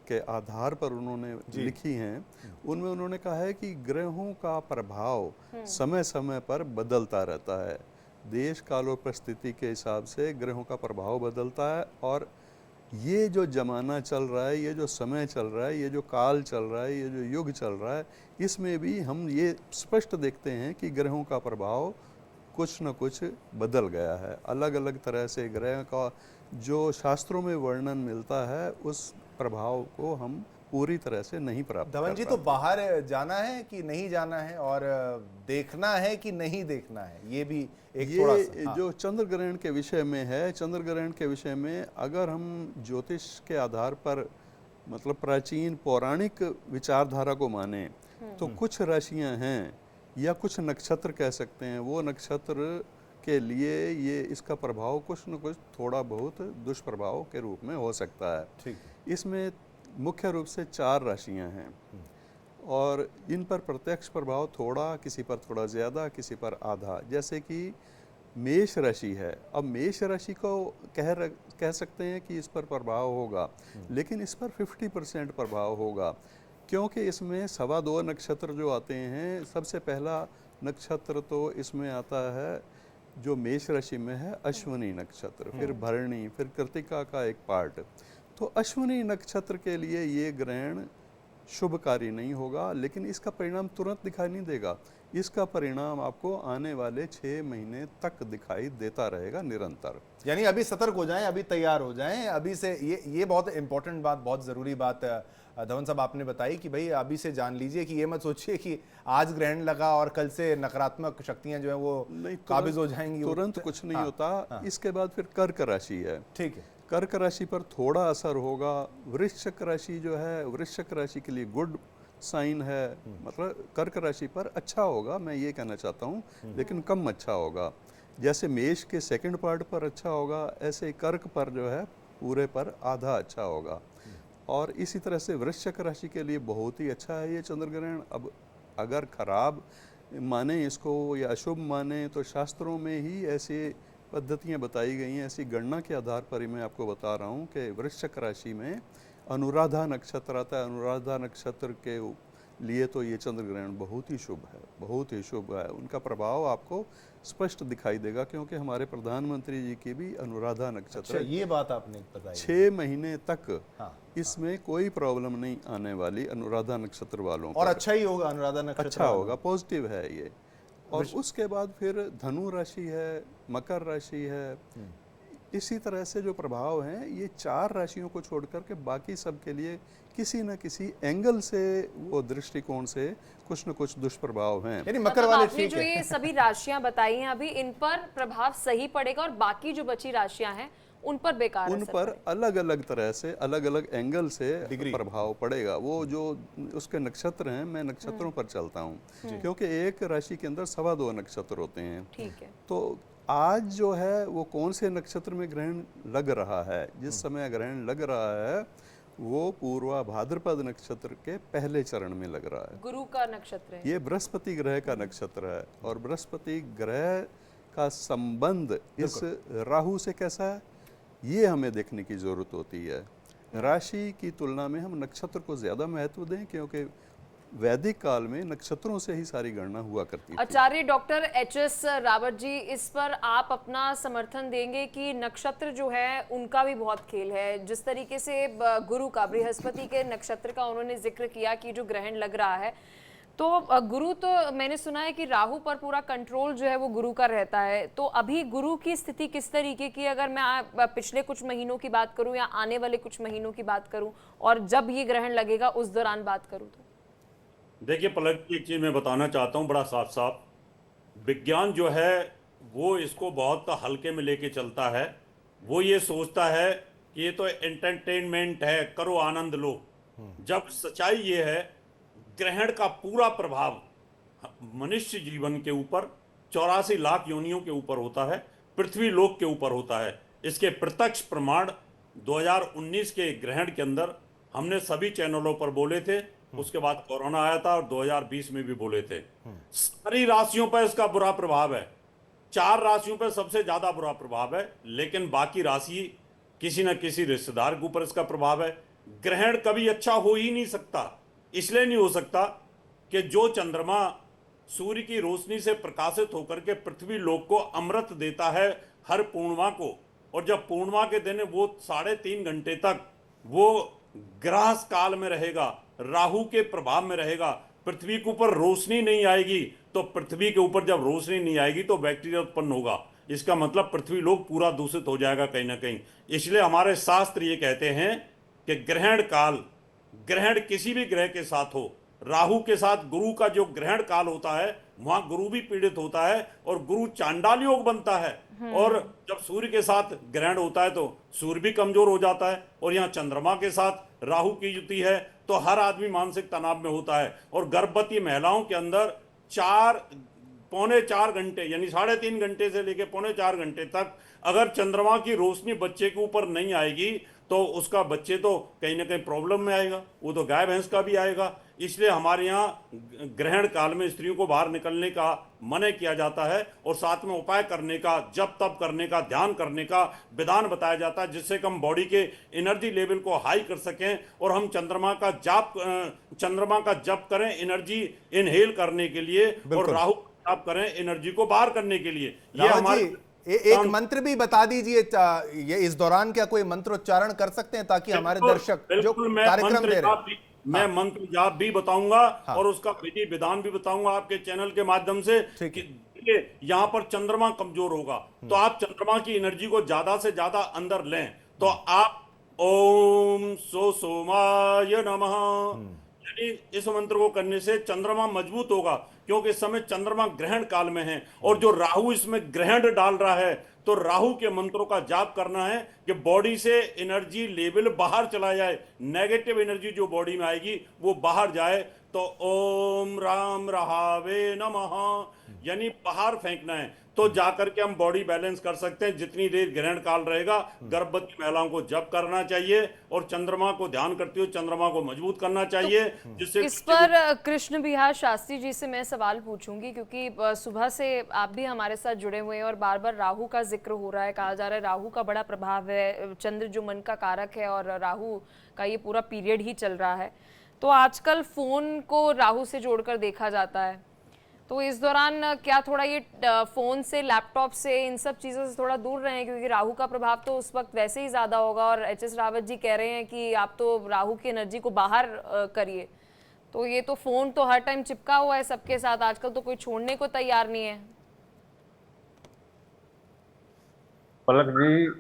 के आधार पर उन्होंने लिखी हैं, उनमें उन्होंने कहा है कि ग्रहों का प्रभाव समय समय पर बदलता रहता है। देश काल और परिस्थिति के हिसाब से ग्रहों का प्रभाव बदलता है, और ये जो जमाना चल रहा है, ये जो समय चल रहा है, ये जो काल चल रहा है, ये जो युग चल रहा है, इसमें भी हम ये स्पष्ट देखते हैं कि ग्रहों का प्रभाव कुछ न कुछ बदल गया है। अलग अलग तरह से ग्रह का जो शास्त्रों में वर्णन मिलता है उस प्रभाव को हम पूरी तरह से नहीं प्राप्त कर पाते। धवन जी, तो बाहर जाना है कि नहीं जाना है, और देखना है कि नहीं देखना है, ये भी एक थोड़ा सा जो चंद्र ग्रहण के विषय में है, चंद्र ग्रहण के विषय में अगर हम ज्योतिष के आधार पर मतलब प्राचीन पौराणिक विचारधारा को माने तो कुछ राशियां हैं या कुछ नक्षत्र कह सकते हैं, वो नक्षत्र के लिए ये इसका प्रभाव कुछ न कुछ थोड़ा बहुत दुष्प्रभाव के रूप में हो सकता है। ठीक। इसमें मुख्य रूप से 4 राशियां हैं और इन पर प्रत्यक्ष प्रभाव थोड़ा, किसी पर थोड़ा ज़्यादा, किसी पर आधा। जैसे कि मेष राशि है, अब मेष राशि को कह सकते हैं कि इस पर प्रभाव होगा, लेकिन इस पर 50% प्रभाव होगा, क्योंकि इसमें 2.25 नक्षत्र जो आते हैं। सबसे पहला नक्षत्र तो इसमें आता है जो मेष राशि में है, अश्विनी नक्षत्र, फिर भरणी, फिर कृतिका का एक पार्ट। तो अश्विनी नक्षत्र के लिए ये ग्रहण शुभकारी नहीं होगा, लेकिन इसका परिणाम तुरंत दिखाई नहीं देगा। इसका परिणाम आपको आने वाले 6 महीने तक दिखाई देता रहेगा निरंतर। यानी अभी सतर्क हो जाएं, अभी तैयार हो जाएं, अभी से। ये बहुत इंपॉर्टेंट बात, बहुत ज़रूरी बात धवन साहब आपने बताई कि भाई अभी से जान लीजिए कि ये मत सोचिए कि आज ग्रहण लगा और कल से नकारात्मक शक्तियां जो है वो काबिज हो जाएंगी। तुरंत कुछ नहीं होता। इसके बाद फिर कर्क राशि है। ठीक है। कर्क राशि पर थोड़ा असर होगा। वृश्चिक राशि जो है, वृश्चिक राशि के लिए गुड साइन है, मतलब कर्क राशि पर अच्छा होगा, मैं ये कहना चाहता हूँ, लेकिन कम अच्छा होगा। जैसे मेष के सेकंड पार्ट पर अच्छा होगा, ऐसे कर्क पर जो है पूरे पर आधा अच्छा होगा। और इसी तरह से वृश्चिक राशि के लिए बहुत ही अच्छा है ये चंद्र ग्रहण। अब अगर खराब माने इसको या अशुभ माने तो शास्त्रों में ही ऐसे पद्धतियां बताई गई हैं, ऐसी गणना के आधार पर ही मैं आपको बता रहा हूं कि वृश्चिक राशि में अनुराधा नक्षत्र आता है। अनुराधा नक्षत्र के लिए तो ये चंद्र ग्रहण बहुत ही शुभ है, बहुत ही शुभ है। उनका प्रभाव आपको स्पष्ट दिखाई देगा, क्योंकि हमारे प्रधानमंत्री जी की भी अनुराधा नक्षत्र अच्छा, ये बात आपने बताई। 6 महीने तक हाँ, इसमें कोई प्रॉब्लम नहीं आने वाली अनुराधा नक्षत्र वालों और पर। अच्छा ही होगा अनुराधा नक्षत्र अच्छा वालों होगा, पॉजिटिव है ये। और उसके बाद फिर धनु राशि है, मकर राशि है, इसी तरह से जो प्रभाव हैं ये 4 राशियों को छोड़कर के बाकी सब के लिए किसी न किसी एंगल से, वो दृष्टिकोण से कुछ न कुछ दुष्प्रभाव हैं। यानी मकर मतलब वाले आपने ठीक जो है। ये सभी राशियां बताई हैं अभी, इन पर प्रभाव सही पड़ेगा और बाकी जो बची राशियां हैं उन पर बेकार उन असर पर पड़ेगा। अलग अलग तरह से, अलग अलग एंगल से डिग्री। प्रभाव पड़ेगा। वो जो उसके नक्षत्र हैं, मैं नक्षत्रों पर चलता हूँ, क्योंकि एक राशि के अंदर 2.25 नक्षत्र होते हैं। ठीक है। तो आज जो है वो कौन से नक्षत्र में ग्रहण लग रहा है, जिस समय ग्रहण लग रहा है वो पूर्वा भाद्रपद नक्षत्र के पहले चरण में लग रहा है। गुरु का नक्षत्र है। ये बृहस्पति ग्रह का नक्षत्र है, और बृहस्पति ग्रह का संबंध इस राहु से कैसा है ये हमें देखने की जरूरत होती है। राशि की तुलना में हम नक्षत्र को ज्यादा महत्व दें, क्योंकि वैदिक काल में नक्षत्रों से ही सारी गणना हुआ करती थी। आचार्य डॉक्टर एच.एस. रावत जी, इस पर आप अपना समर्थन देंगे कि नक्षत्र जो है उनका भी बहुत खेल है। जिस तरीके से गुरु का, बृहस्पति के नक्षत्र का उन्होंने जिक्र किया कि जो ग्रहण लग रहा है, तो गुरु, तो मैंने सुना है कि राहु पर पूरा कंट्रोल जो है वो गुरु का रहता है। तो अभी गुरु की स्थिति किस तरीके की, अगर मैं पिछले कुछ महीनों की बात करूं या आने वाले कुछ महीनों की बात करूं, और जब ये ग्रहण लगेगा उस दौरान बात करूं तो? देखिए पलक, एक चीज़ मैं बताना चाहता हूँ बड़ा साफ साफ। विज्ञान जो है वो इसको बहुत हल्के में लेके चलता है। वो ये सोचता है कि ये तो एंटरटेनमेंट है, करो आनंद लो। जब सच्चाई ये है, ग्रहण का पूरा प्रभाव मनुष्य जीवन के ऊपर 84 लाख योनियों के ऊपर होता है, पृथ्वी लोक के ऊपर होता है। इसके प्रत्यक्ष प्रमाण 2019 के ग्रहण के अंदर हमने सभी चैनलों पर बोले थे। उसके बाद कोरोना आया था और 2020 में भी बोले थे। सारी राशियों पर इसका बुरा प्रभाव है। 4 राशियों पर सबसे ज्यादा बुरा प्रभाव है, लेकिन बाकी राशि किसी न किसी रिश्तेदार के ऊपर इसका प्रभाव है। ग्रहण कभी अच्छा हो ही नहीं सकता। इसलिए नहीं हो सकता कि जो चंद्रमा सूर्य की रोशनी से प्रकाशित होकर के पृथ्वी लोक को अमृत देता है हर पूर्णिमा को, और जब पूर्णिमा के दिन वो 3.5 घंटे तक वो ग्रहस काल में रहेगा, राहु के प्रभाव में रहेगा, पृथ्वी के ऊपर रोशनी नहीं आएगी, तो पृथ्वी के ऊपर जब रोशनी नहीं आएगी तो बैक्टीरिया उत्पन्न होगा। इसका मतलब पृथ्वी लोक पूरा दूषित हो जाएगा कहीं ना कहीं। इसलिए हमारे शास्त्र ये कहते हैं कि ग्रहण काल, ग्रहण किसी भी ग्रह के साथ हो, राहु के साथ गुरु का जो ग्रहण काल होता है वहां गुरु भी पीड़ित होता है और गुरु चांडाल योग बनता है। और जब सूर्य के साथ ग्रहण होता है तो सूर्य भी कमजोर हो जाता है, और यहाँ चंद्रमा के साथ राहु की युति है तो हर आदमी मानसिक तनाव में होता है। और गर्भवती महिलाओं के अंदर 4-4.25 घंटे यानी 3.5 घंटे से लेकर 4.25 घंटे तक अगर चंद्रमा की रोशनी बच्चे के ऊपर नहीं आएगी तो उसका बच्चे तो कहीं ना कहीं प्रॉब्लम में आएगा, वो तो गाय भैंस का भी आएगा। इसलिए हमारे यहाँ ग्रहण काल में स्त्रियों को बाहर निकलने का मना किया जाता है और साथ में उपाय करने का, जप तप करने का, ध्यान करने का विधान बताया जाता है, जिससे कि हम बॉडी के एनर्जी लेवल को हाई कर सकें और हम चंद्रमा का जप करें एनर्जी इनहेल करने के लिए, और राहु जप करें एनर्जी को बाहर करने के लिए। ये हमारे एक मंत्र भी बता दीजिए, ये इस दौरान क्या कोई मंत्रोच्चारण कर सकते हैं ताकि हमारे दर्शक जो कार्यक्रम दे रहे हैं? मैं मंत्र जाप भी बताऊंगा और उसका विधि विधान भी बताऊंगा आपके चैनल के माध्यम से। यहाँ पर चंद्रमा कमजोर होगा तो आप चंद्रमा की एनर्जी को ज्यादा से ज्यादा अंदर लें। तो आप ओम सोमाय नमः, यानी इस मंत्र को करने से चंद्रमा मजबूत होगा, क्योंकि इस समय चंद्रमा ग्रहण काल में है और जो राहु इसमें ग्रहण डाल रहा है तो राहु के मंत्रों का जाप करना है कि बॉडी से एनर्जी लेवल बाहर चला जाए, नेगेटिव एनर्जी जो बॉडी में आएगी वो बाहर जाए। तो ओम राम रहावे नमः यानी बाहर फेंकना है, तो जाकर के हम बॉडी बैलेंस कर सकते हैं। जितनी देर ग्रहण काल रहेगा गर्भवती महिलाओं को जप करना चाहिए और चंद्रमा को ध्यान करते हुए चंद्रमा को मजबूत करना चाहिए, जिससे इस पर कृष्ण बिहार शास्त्री जी से मैं सवाल पूछूंगी, क्योंकि सुबह से आप भी हमारे साथ जुड़े हुए हैं और बार बार राहु का जिक्र हो रहा है। कहा जा रहा है राहु का बड़ा प्रभाव है, चंद्र जो मन का कारक है और राहु का ये पूरा पीरियड ही चल रहा है। तो आजकल फोन को राहु से जोड़कर देखा जाता है, तो इस दौरान क्या थोड़ा ये फोन से, लैपटॉप से, इन सब चीज़ों से थोड़ा दूर रहें, क्योंकि राहु का प्रभाव तो उस वक्त वैसे ही ज़्यादा होगा। और एच.एस. रावत जी कह रहे हैं कि आप तो राहु की एनर्जी को बाहर करिए। तो ये तो फोन तो हर टाइम चिपका हुआ है सबके साथ, आजकल तो कोई छोड़ने को तैयार नहीं है। पलक जी,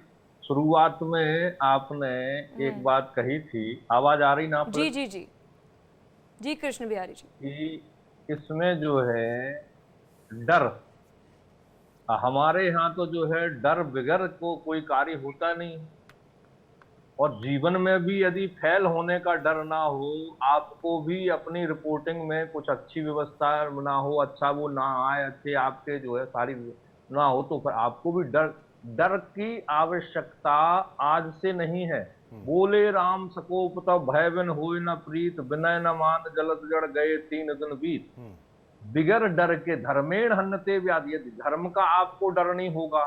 शुरुआत में आपने एक बात कही थी, आवाज आ रही ना? जी जी जी जी कृष्ण बिहारी जी, कि इसमें जो है डर, हमारे यहाँ तो जो है डर बगैर को कोई कार्य होता नहीं। और जीवन में भी यदि फेल होने का डर ना हो, आपको भी अपनी रिपोर्टिंग में कुछ अच्छी व्यवस्था ना हो, अच्छा वो ना आए, अच्छे आपके जो है सारी ना हो, तो फिर आपको भी डर की आवश्यकता आज से नहीं है। बोले राम सकोप तब भय बिन होय न प्रीत, विनय न मान जलत जड़ गए 3 दिन बीत। बिगर डर के धर्मेण हन्नते व्याधि, यदि धर्म का आपको डर नहीं होगा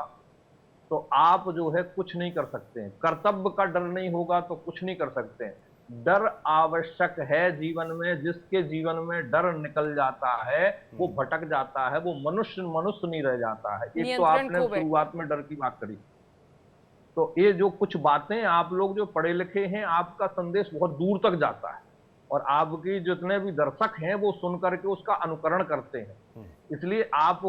तो आप जो है कुछ नहीं कर सकते हैं। कर्तव्य का डर नहीं होगा तो कुछ नहीं कर सकते हैं। डर आवश्यक है जीवन में। जिसके जीवन में डर निकल जाता है वो भटक जाता है, वो मनुष्य नहीं रह जाता है। एक तो आपने शुरुआत में डर की बात करी, तो ये जो कुछ बातें आप लोग जो पढ़े लिखे हैं, आपका संदेश बहुत दूर तक जाता है और आपकी जितने भी दर्शक हैं वो सुन करके उसका अनुकरण करते हैं। इसलिए आप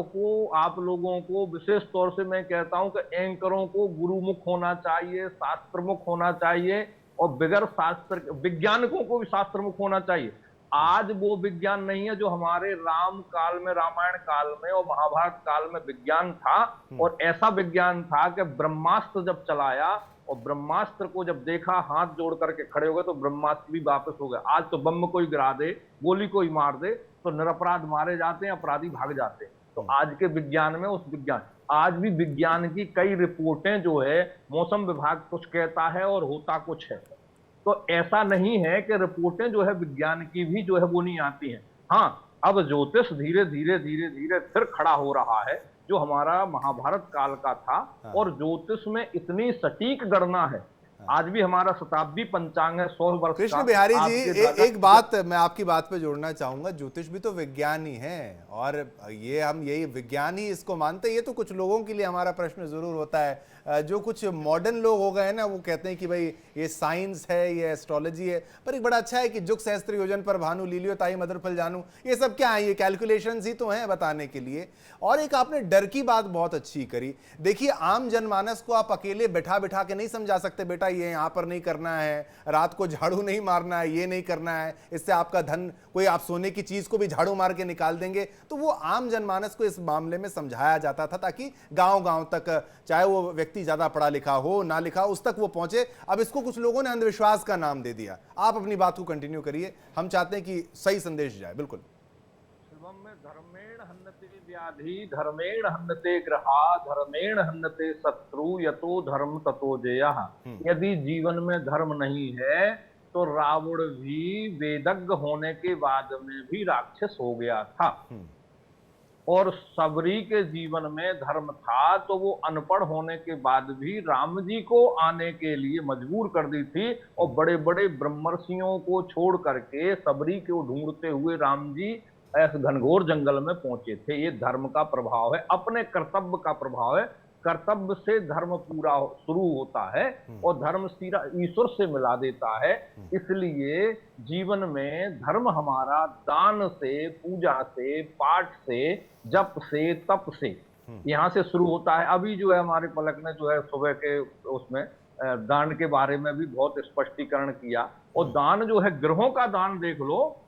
लोगों को विशेष तौर से मैं कहता हूं कि एंकरों को गुरुमुख होना चाहिए, शास्त्रमुख होना चाहिए और बगैर शास्त्र, वैज्ञानिकों को भी शास्त्रमुख होना चाहिए। आज वो विज्ञान नहीं है जो हमारे राम काल में, रामायण काल में और महाभारत काल में विज्ञान था। और ऐसा विज्ञान था कि ब्रह्मास्त्र जब चलाया और ब्रह्मास्त्र को जब देखा, हाथ जोड़ करके खड़े हो गए, तो ब्रह्मास्त्र भी वापस हो गया। आज तो बम कोई गिरा दे, गोली कोई मार दे तो निरपराध मारे जाते हैं, अपराधी भाग जाते हैं। तो आज के विज्ञान में आज भी विज्ञान की कई रिपोर्टें जो है, मौसम विभाग कुछ कहता है और होता कुछ है। तो ऐसा नहीं है कि रिपोर्टें जो है विज्ञान की भी जो है वो नहीं आती हैं। हाँ, अब ज्योतिष धीरे धीरे फिर खड़ा हो रहा है, जो हमारा महाभारत काल का था। और ज्योतिष में इतनी सटीक गणना है। आज भी हमारा शताब्दी पंचांग है 100 वर्ष। कृष्ण बिहारी जी, एक बात मैं आपकी बात पे जोड़ना चाहूंगा। ज्योतिष भी तो विज्ञान ही है और ये हम यही विज्ञान ही इसको मानते हैं। ये तो कुछ लोगों के लिए हमारा प्रश्न जरूर होता है, जो कुछ मॉडर्न लोग हो गए ना, वो कहते हैं कि भाई ये साइंस है, ये एस्ट्रोलॉजी है। पर एक बड़ा अच्छा है कि जुग सहस्त्र योजन पर भानु लीलियो ताई मदरफल जानू, ये सब क्या है? ये कैलकुलेशंस ही तो हैं बताने के लिए। और एक आपने डर की बात बहुत अच्छी करी। देखिए, आम जनमानस को आप अकेले बैठा के नहीं समझा सकते, बेटा ये यहाँ पर नहीं करना है, रात को झाड़ू नहीं मारना है, ये नहीं करना है, इससे आपका धन, कोई आप सोने की चीज को भी झाड़ू मार के निकाल देंगे। तो वो आम जनमानस को इस मामले में समझाया जाता था ताकि गांव तक, चाहे वो व्यक्ति ज्यादा पढ़ा लिखा हो ना लिखा, उस तक वो पहुंचे। अब इसको कुछ लोगों ने अंधविश्वास का नाम दे दिया। आप अपनी बात को कंटिन्यू करिए, हम चाहते हैं कि सही संदेश जाए। बिल्कुल। शिवम में धर्मेण हन्नते व्याधि, धर्मेण हन्नते ग्रहा, धर्मेण हन्नते शत्रु, यतो धर्म ततो जयः। यदि जीवन में धर्म नहीं है तो रावण भी वेदज्ञ होने के बाद में भी राक्षस हो गया था। और सबरी के जीवन में धर्म था तो वो अनपढ़ होने के बाद भी राम जी को आने के लिए मजबूर कर दी थी। और बड़े बड़े ब्रह्मर्षियों को छोड़ करके सबरी को ढूंढते हुए राम जी ऐसे घनघोर जंगल में पहुंचे थे। ये धर्म का प्रभाव है, अपने कर्तव्य का प्रभाव है। कर्तव्य से धर्म पूरा शुरू होता है और धर्म सीधा ईश्वर से मिला देता है। इसलिए जीवन में धर्म हमारा दान से, पूजा से, पाठ से, जप से, तप से यहाँ से शुरू होता है। अभी जो है हमारे पलक ने जो है सुबह के उसमें दान के बारे में भी बहुत स्पष्टीकरण किया। और दान जो है, ग्रहों का दान देख लो,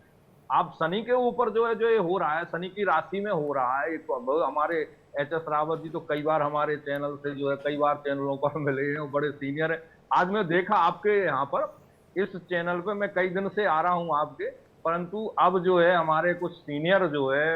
आप शनि के ऊपर जो है जो ये हो रहा है, शनि की राशि में हो रहा है। एक हमारे एच.एस. रावत जी तो कई बार हमारे चैनल से जो है कई बार चैनलों पर मिले हैं, वो बड़े सीनियर है। आज मैं देखा आपके यहाँ पर इस चैनल पे, मैं कई दिन से आ रहा हूँ आपके, परंतु अब जो है हमारे कुछ सीनियर जो है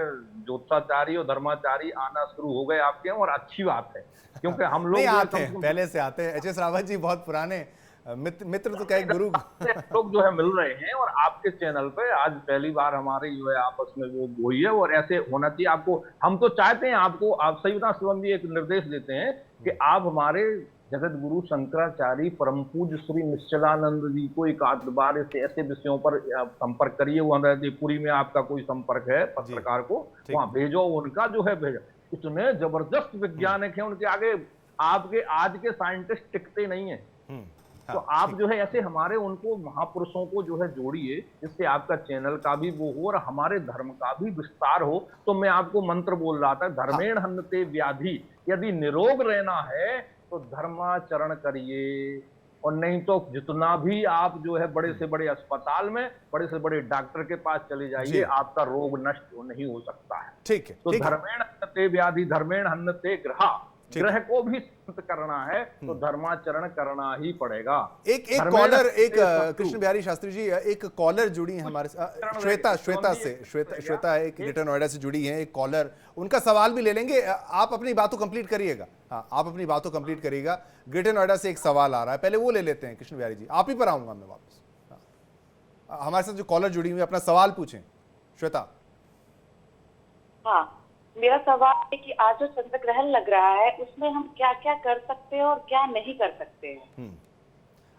ज्योतिषाचारी और धर्माचारी आना शुरू हो गए आपके यहाँ, और अच्छी बात है क्योंकि हम लोग नहीं जो है आते हैं, पहले से आते हैं। एच.एस. रावत जी बहुत पुराने मित्र तो क्या गुरु लोग जो है मिल रहे हैं, और आपके चैनल पे आज पहली बार हमारी जो है आपस में वो हुई है, और ऐसे होना चाहिए। आपको हम तो चाहते हैं, आपको आप सही बता शिवम जी एक निर्देश देते हैं कि आप हमारे जगत गुरु शंकराचार्य परम पूज्य श्री निश्चलानंद जी को एक आध बार ऐसे विषयों पर संपर्क करिए। वो हमारे में आपका कोई संपर्क है पत्रकार को वहां भेजो, उनका जो है भेजो। इतने जबरदस्त वैज्ञानिक हैं, उनके आगे आपके आज के साइंटिस्ट टिकते नहीं है। तो आप जो है ऐसे हमारे उनको महापुरुषों को जो है जोड़िए, जिससे आपका चैनल का भी वो हो और हमारे धर्म का भी विस्तार हो। तो मैं आपको मंत्र बोल रहा था, धर्मेण हन्यते व्याधि, यदि निरोग रहना है तो धर्माचरण करिए, और नहीं तो जितना भी आप जो है बड़े से बड़े अस्पताल में बड़े से बड़े डॉक्टर के पास चले जाइए, आपका रोग नष्ट नहीं हो सकता है। ठीक है, तो धर्मेण हन्यते व्याधि, धर्मेण हन्यते ग्रह, ग्रह को भी शांत करना है तो धर्माचरण करना ही पड़ेगा। एक कॉलर, एक कृष्ण बिहारी शास्त्री जी, एक कॉलर जुड़ी है हमारे साथ, श्वेता है, एक ग्रेटर नोएडा से जुड़ी है, एक कॉलर, उनका सवाल भी ले लेंगे। आप अपनी बातों कंप्लीट करिएगा। हाँ, आप अपनी बातों कंप्लीट करिएगा। ग्रेटर नोएडा से एक सवाल आ रहा है, पहले वो ले लेते हैं। कृष्ण बिहारी जी, आप ही पर आऊंगा मैं वापस। हमारे साथ जो कॉलर जुड़ी हुई है, अपना सवाल पूछें श्वेता। हाँ, मेरा सवाल है कि आज जो चंद्र ग्रहण लग रहा है उसमें हम क्या क्या कर सकते हैं और क्या नहीं कर सकते हैं।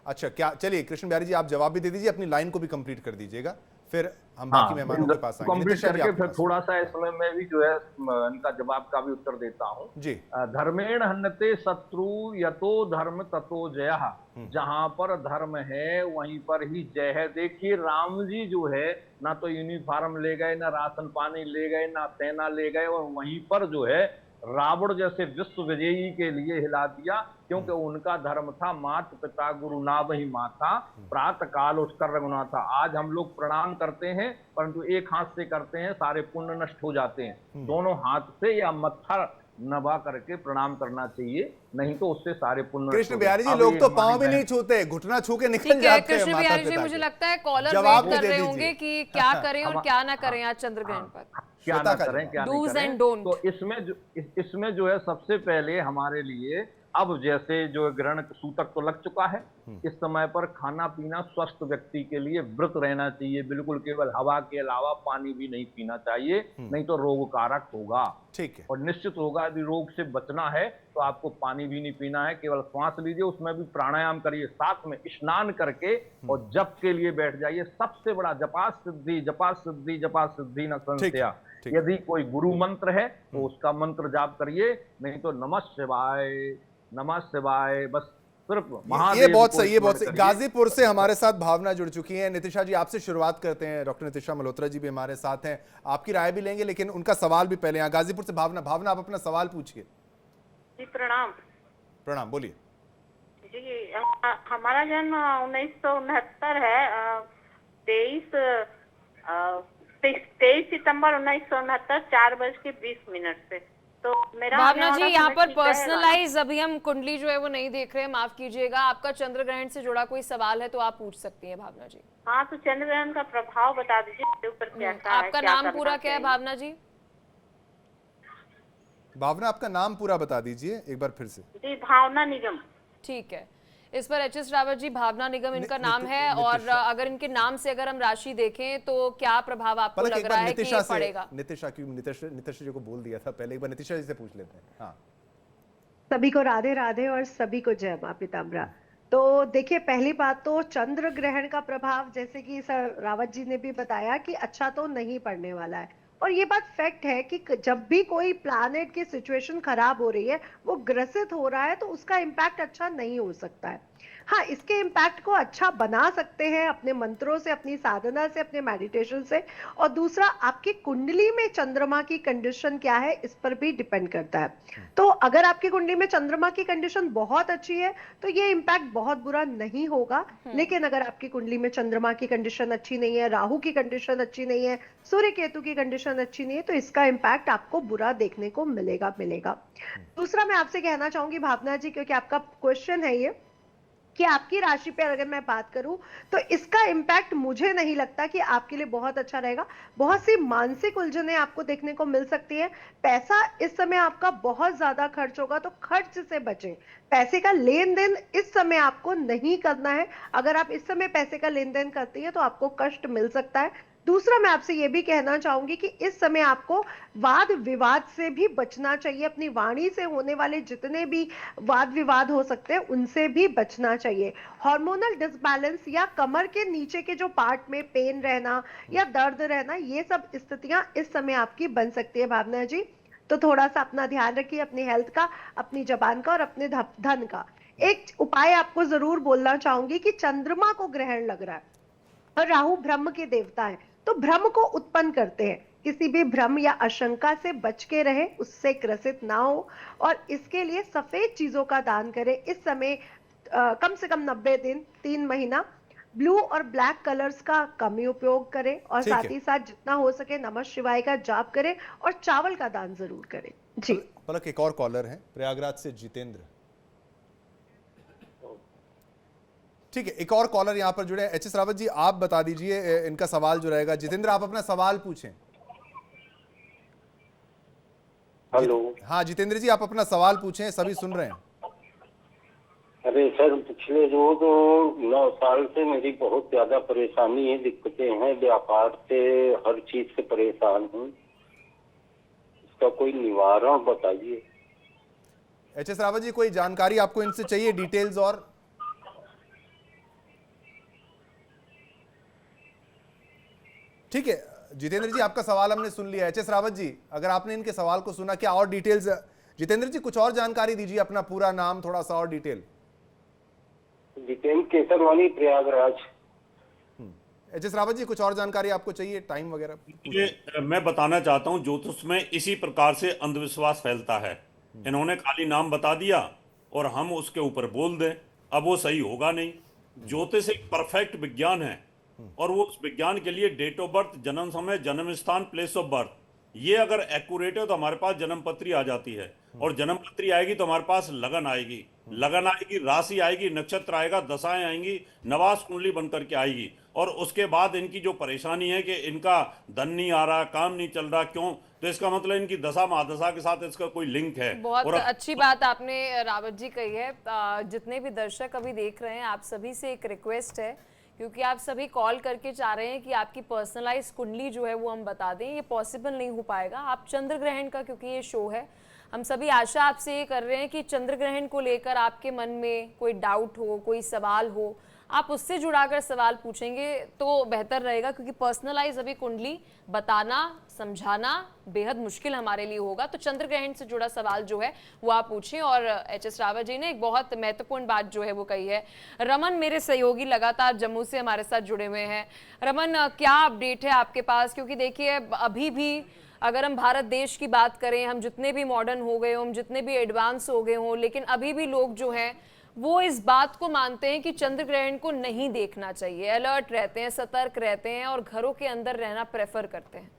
अच्छा, क्या, चलिए कृष्ण बिहारी जी आप जवाब भी दे दीजिए, अपनी लाइन को भी कंप्लीट कर दीजिएगा, फिर हम बाकी मेहमानों के पास आएंगे। कंप्लीट करके फिर थोड़ा सा इसमें मैं भी जो है इनका जवाब का भी उत्तर देता हूँ जी। धर्मेण हन्यते शत्रु यतो धर्म ततो जयः, जहां पर धर्म है वहीं पर ही जय है। देखिए राम जी जो है ना तो यूनिफॉर्म ले गए, ना राशन पानी ले गए, ना सेना ले गए, और वहीं पर जो है रावण जैसे विश्व विजयी के लिए हिला दिया, क्योंकि उनका धर्म था मात पिता गुरु नावहि माता, प्रातः काल उठकर रघुनाथा। आज हम लोग प्रणाम करते हैं, परंतु एक हाथ से करते हैं, सारे पुण्य नष्ट हो जाते हैं। दोनों हाथ से या मत्था नभा करके प्रणाम करना चाहिए, नहीं तो उससे सारे पुण्य। कृष्ण बिहारी जी, लोग तो पांव भी नहीं छूते, घुटना छू के निकल जाते हैं। कृष्ण बिहारी जी, मुझे लगता है कॉलर वेट कर रहे होंगे कि क्या करें और क्या ना करें आज चंद्र ग्रहण पर, क्या ना करें, क्या नहीं करें। तो इसमें जो है सबसे पहले हमारे लिए, अब जैसे जो ग्रहण सूतक तो लग चुका है, इस समय पर खाना पीना स्वस्थ व्यक्ति के लिए व्रत रहना चाहिए, बिल्कुल केवल हवा के अलावा पानी भी नहीं पीना चाहिए, नहीं तो रोग कारक होगा। ठीक है। और निश्चित होगा, यदि रोग से बचना है तो आपको पानी भी नहीं पीना है, केवल श्वास लीजिए, उसमें भी प्राणायाम करिए, साथ में स्नान करके और जप के लिए बैठ जाइए। सबसे बड़ा जपा सिद्धि, जपा सिद्धि, जपा सिद्धि न संशया। यदि कोई गुरु मंत्र है तो उसका मंत्र जाप करिए, नहीं तो नमः शिवाय, नमः शिवाय, बस सिर्फ ये बहुत सही है, बहुत सही। गाजीपुर से हमारे साथ भावना जुड़ चुकी है। नितिशा जी, आपसे शुरुआत करते हैं। डॉक्टर नितिशा मल्होत्रा जी भी हमारे साथ हैं, आपकी राय भी लेंगे, लेकिन उनका सवाल भी पहले। यहाँ गाजीपुर से भावना, आप अपना सवाल पूछिए। जी प्रणाम। प्रणाम, बोलिए जी। हमारा जन्म 1969 है, 23 सितंबर 1969, 4:20 से। तो मेरा भावना जी, यहाँ पर पर्सनलाइज अभी हम कुंडली जो है वो नहीं देख रहे हैं, माफ कीजिएगा। आपका चंद्र ग्रहण से जुड़ा कोई सवाल है तो आप पूछ सकती हैं भावना जी। हाँ, तो चंद्र ग्रहण का प्रभाव बता दीजिए मेरे ऊपर क्या है। आपका नाम पूरा क्या है भावना जी? भावना, आपका नाम पूरा बता दीजिए एक बार फिर से। जी, भावना निगम। ठीक है, इस पर एच.एस. रावत जी, भावना निगम इनका नाम है, और अगर इनके नाम से अगर हम राशि देखें तो क्या प्रभाव आपको लग रहा है कि ये पड़ेगा? नितिशा जी को बोल दिया था पहले, एक बार नितिशा जी से पूछ लेते हैं। हाँ, सभी को राधे राधे और सभी को जय मां पीताम्बरा। तो देखिए, पहली बात तो चंद्र ग्रहण का प्रभाव, जैसे कि सर रावत जी ने भी बताया, कि अच्छा तो नहीं पड़ने वाला है। और ये बात फैक्ट है कि जब भी कोई प्लैनेट की सिचुएशन खराब हो रही है, वो ग्रसित हो रहा है, तो उसका इम्पैक्ट अच्छा नहीं हो सकता है। हाँ, इसके इम्पैक्ट को अच्छा बना सकते हैं अपने मंत्रों से, अपनी साधना से, अपने मेडिटेशन से। और दूसरा, आपकी कुंडली में चंद्रमा की कंडीशन क्या है, इस पर भी डिपेंड करता है। तो अगर आपकी कुंडली में चंद्रमा की कंडीशन बहुत अच्छी है तो ये इम्पैक्ट बहुत बुरा नहीं होगा। लेकिन अगर आपकी कुंडली में चंद्रमा की कंडीशन अच्छी नहीं है, राहु की कंडीशन अच्छी नहीं है, सूर्य केतु की कंडीशन अच्छी नहीं है, तो इसका इम्पैक्ट आपको बुरा देखने को मिलेगा। दूसरा, मैं आपसे कहना चाहूंगी भावना जी, क्योंकि आपका क्वेश्चन है ये, कि आपकी राशि पे अगर मैं बात करूं तो इसका इम्पैक्ट मुझे नहीं लगता कि आपके लिए बहुत अच्छा रहेगा। बहुत सी मानसिक उलझनें आपको देखने को मिल सकती है। पैसा इस समय आपका बहुत ज्यादा खर्च होगा, तो खर्च से बचें। पैसे का लेन देन इस समय आपको नहीं करना है। अगर आप इस समय पैसे का लेन देन करती है तो आपको कष्ट मिल सकता है। दूसरा, मैं आपसे यह भी कहना चाहूंगी कि इस समय आपको वाद विवाद से भी बचना चाहिए। अपनी वाणी से होने वाले जितने भी वाद विवाद हो सकते हैं उनसे भी बचना चाहिए। हार्मोनल डिसबैलेंस या कमर के नीचे के जो पार्ट में पेन रहना या दर्द रहना, ये सब स्थितियां इस समय आपकी बन सकती है भावना जी। तो थोड़ा सा अपना ध्यान रखिए, अपनी हेल्थ का, अपनी जबान का और अपने धन का। एक उपाय आपको जरूर बोलना चाहूंगी कि चंद्रमा को ग्रहण लग रहा है और राहु ब्रह्म के देवता है, तो भ्रम को उत्पन्न करते हैं। किसी भी भ्रम या आशंका से बच के रहे, उससे ग्रसित ना हो। और इसके लिए सफेद चीजों का दान करें। इस समय कम से कम 90 दिन, 3 महीना ब्लू और ब्लैक कलर्स का कम ही उपयोग करें। और ठीक साथ है। ही साथ जितना हो सके नमः शिवाय का जाप करें और चावल का दान जरूर करें जी। पलक, एक और कॉलर है प्रयागराज से, जितेंद्र। ठीक है, एक और कॉलर यहाँ पर जुड़े हैं। एच एस रावत जी, आप बता दीजिए इनका सवाल जो रहेगा। जितेंद्र, आप अपना सवाल पूछें। हेलो। हाँ जितेंद्र जी, आप अपना सवाल पूछें, सभी सुन रहे हैं। अरे सर, पिछले 9 साल से मेरी बहुत ज्यादा परेशानी है, दिक्कतें हैं, व्यापार से हर चीज से परेशान हूँ। इसका कोई निवारण बताइए। एच एस रावत जी, कोई जानकारी आपको इनसे चाहिए, डिटेल्स? और ठीक है जितेंद्र जी, आपका सवाल हमने सुन लिया। एच एस रावत जी, अगर आपने इनके सवाल को सुना, क्या और डिटेल्स? जितेंद्र जी, कुछ और जानकारी दीजिए, अपना पूरा नाम, थोड़ा सा और detail. Jitendra Kesarwani, Prayagraj. H S Rawat ji, कुछ और जानकारी आपको चाहिए, टाइम वगैरह? ये मैं बताना चाहता हूँ, ज्योतिष में इसी प्रकार से अंधविश्वास फैलता है। इन्होंने खाली नाम बता दिया और हम उसके ऊपर बोल दें, अब वो सही होगा नहीं। ज्योतिष एक परफेक्ट विज्ञान है और वो उस विज्ञान के लिए डेट ऑफ बर्थ, जन्म समय, जन्म स्थान, प्लेस ऑफ बर्थ, ये अगर एक्यूरेट है तो हमारे पास जन्म पत्री आ जाती है। और जन्म पत्री आएगी तो हमारे पास लगन आएगी, राशि आएगी, नक्षत्र आएगा, दशाएं आएंगी, नवास कुंडली बनकर के आएगी। और उसके बाद इनकी जो परेशानी है कि इनका धन नहीं आ रहा, काम नहीं चल रहा, क्यों? तो इसका मतलब इनकी दशा महादशा के साथ इसका कोई लिंक है। बहुत अच्छी बात आपने रावत जी कही है। जितने भी दर्शक अभी देख रहे हैं, आप सभी से एक रिक्वेस्ट है, क्योंकि आप सभी कॉल करके चाह रहे हैं कि आपकी पर्सनलाइज कुंडली जो है वो हम बता दें। ये पॉसिबल नहीं हो पाएगा। आप चंद्र ग्रहण का, क्योंकि ये शो है, हम सभी आशा आपसे ये कर रहे हैं कि चंद्र ग्रहण को लेकर आपके मन में कोई डाउट हो, कोई सवाल हो, आप उससे जुड़ाकर सवाल पूछेंगे तो बेहतर रहेगा। क्योंकि पर्सनलाइज अभी कुंडली बताना, समझाना बेहद मुश्किल हमारे लिए होगा। तो चंद्र ग्रहण से जुड़ा सवाल जो है वो आप पूछें। और एच एस रावत जी ने एक बहुत महत्वपूर्ण बात जो है वो कही है। रमन, मेरे सहयोगी, लगातार जम्मू से हमारे साथ जुड़े हुए हैं। रमन, क्या अपडेट है आपके पास? क्योंकि देखिए, अभी भी अगर हम भारत देश की बात करें, हम जितने भी मॉडर्न हो गए हों, हम जितने भी एडवांस हो गए हों, लेकिन अभी भी लोग जो हैं वो इस बात को मानते हैं कि चंद्र ग्रहण को नहीं देखना चाहिए। अलर्ट रहते हैं, सतर्क रहते हैं और घरों के अंदर रहना प्रेफर करते हैं।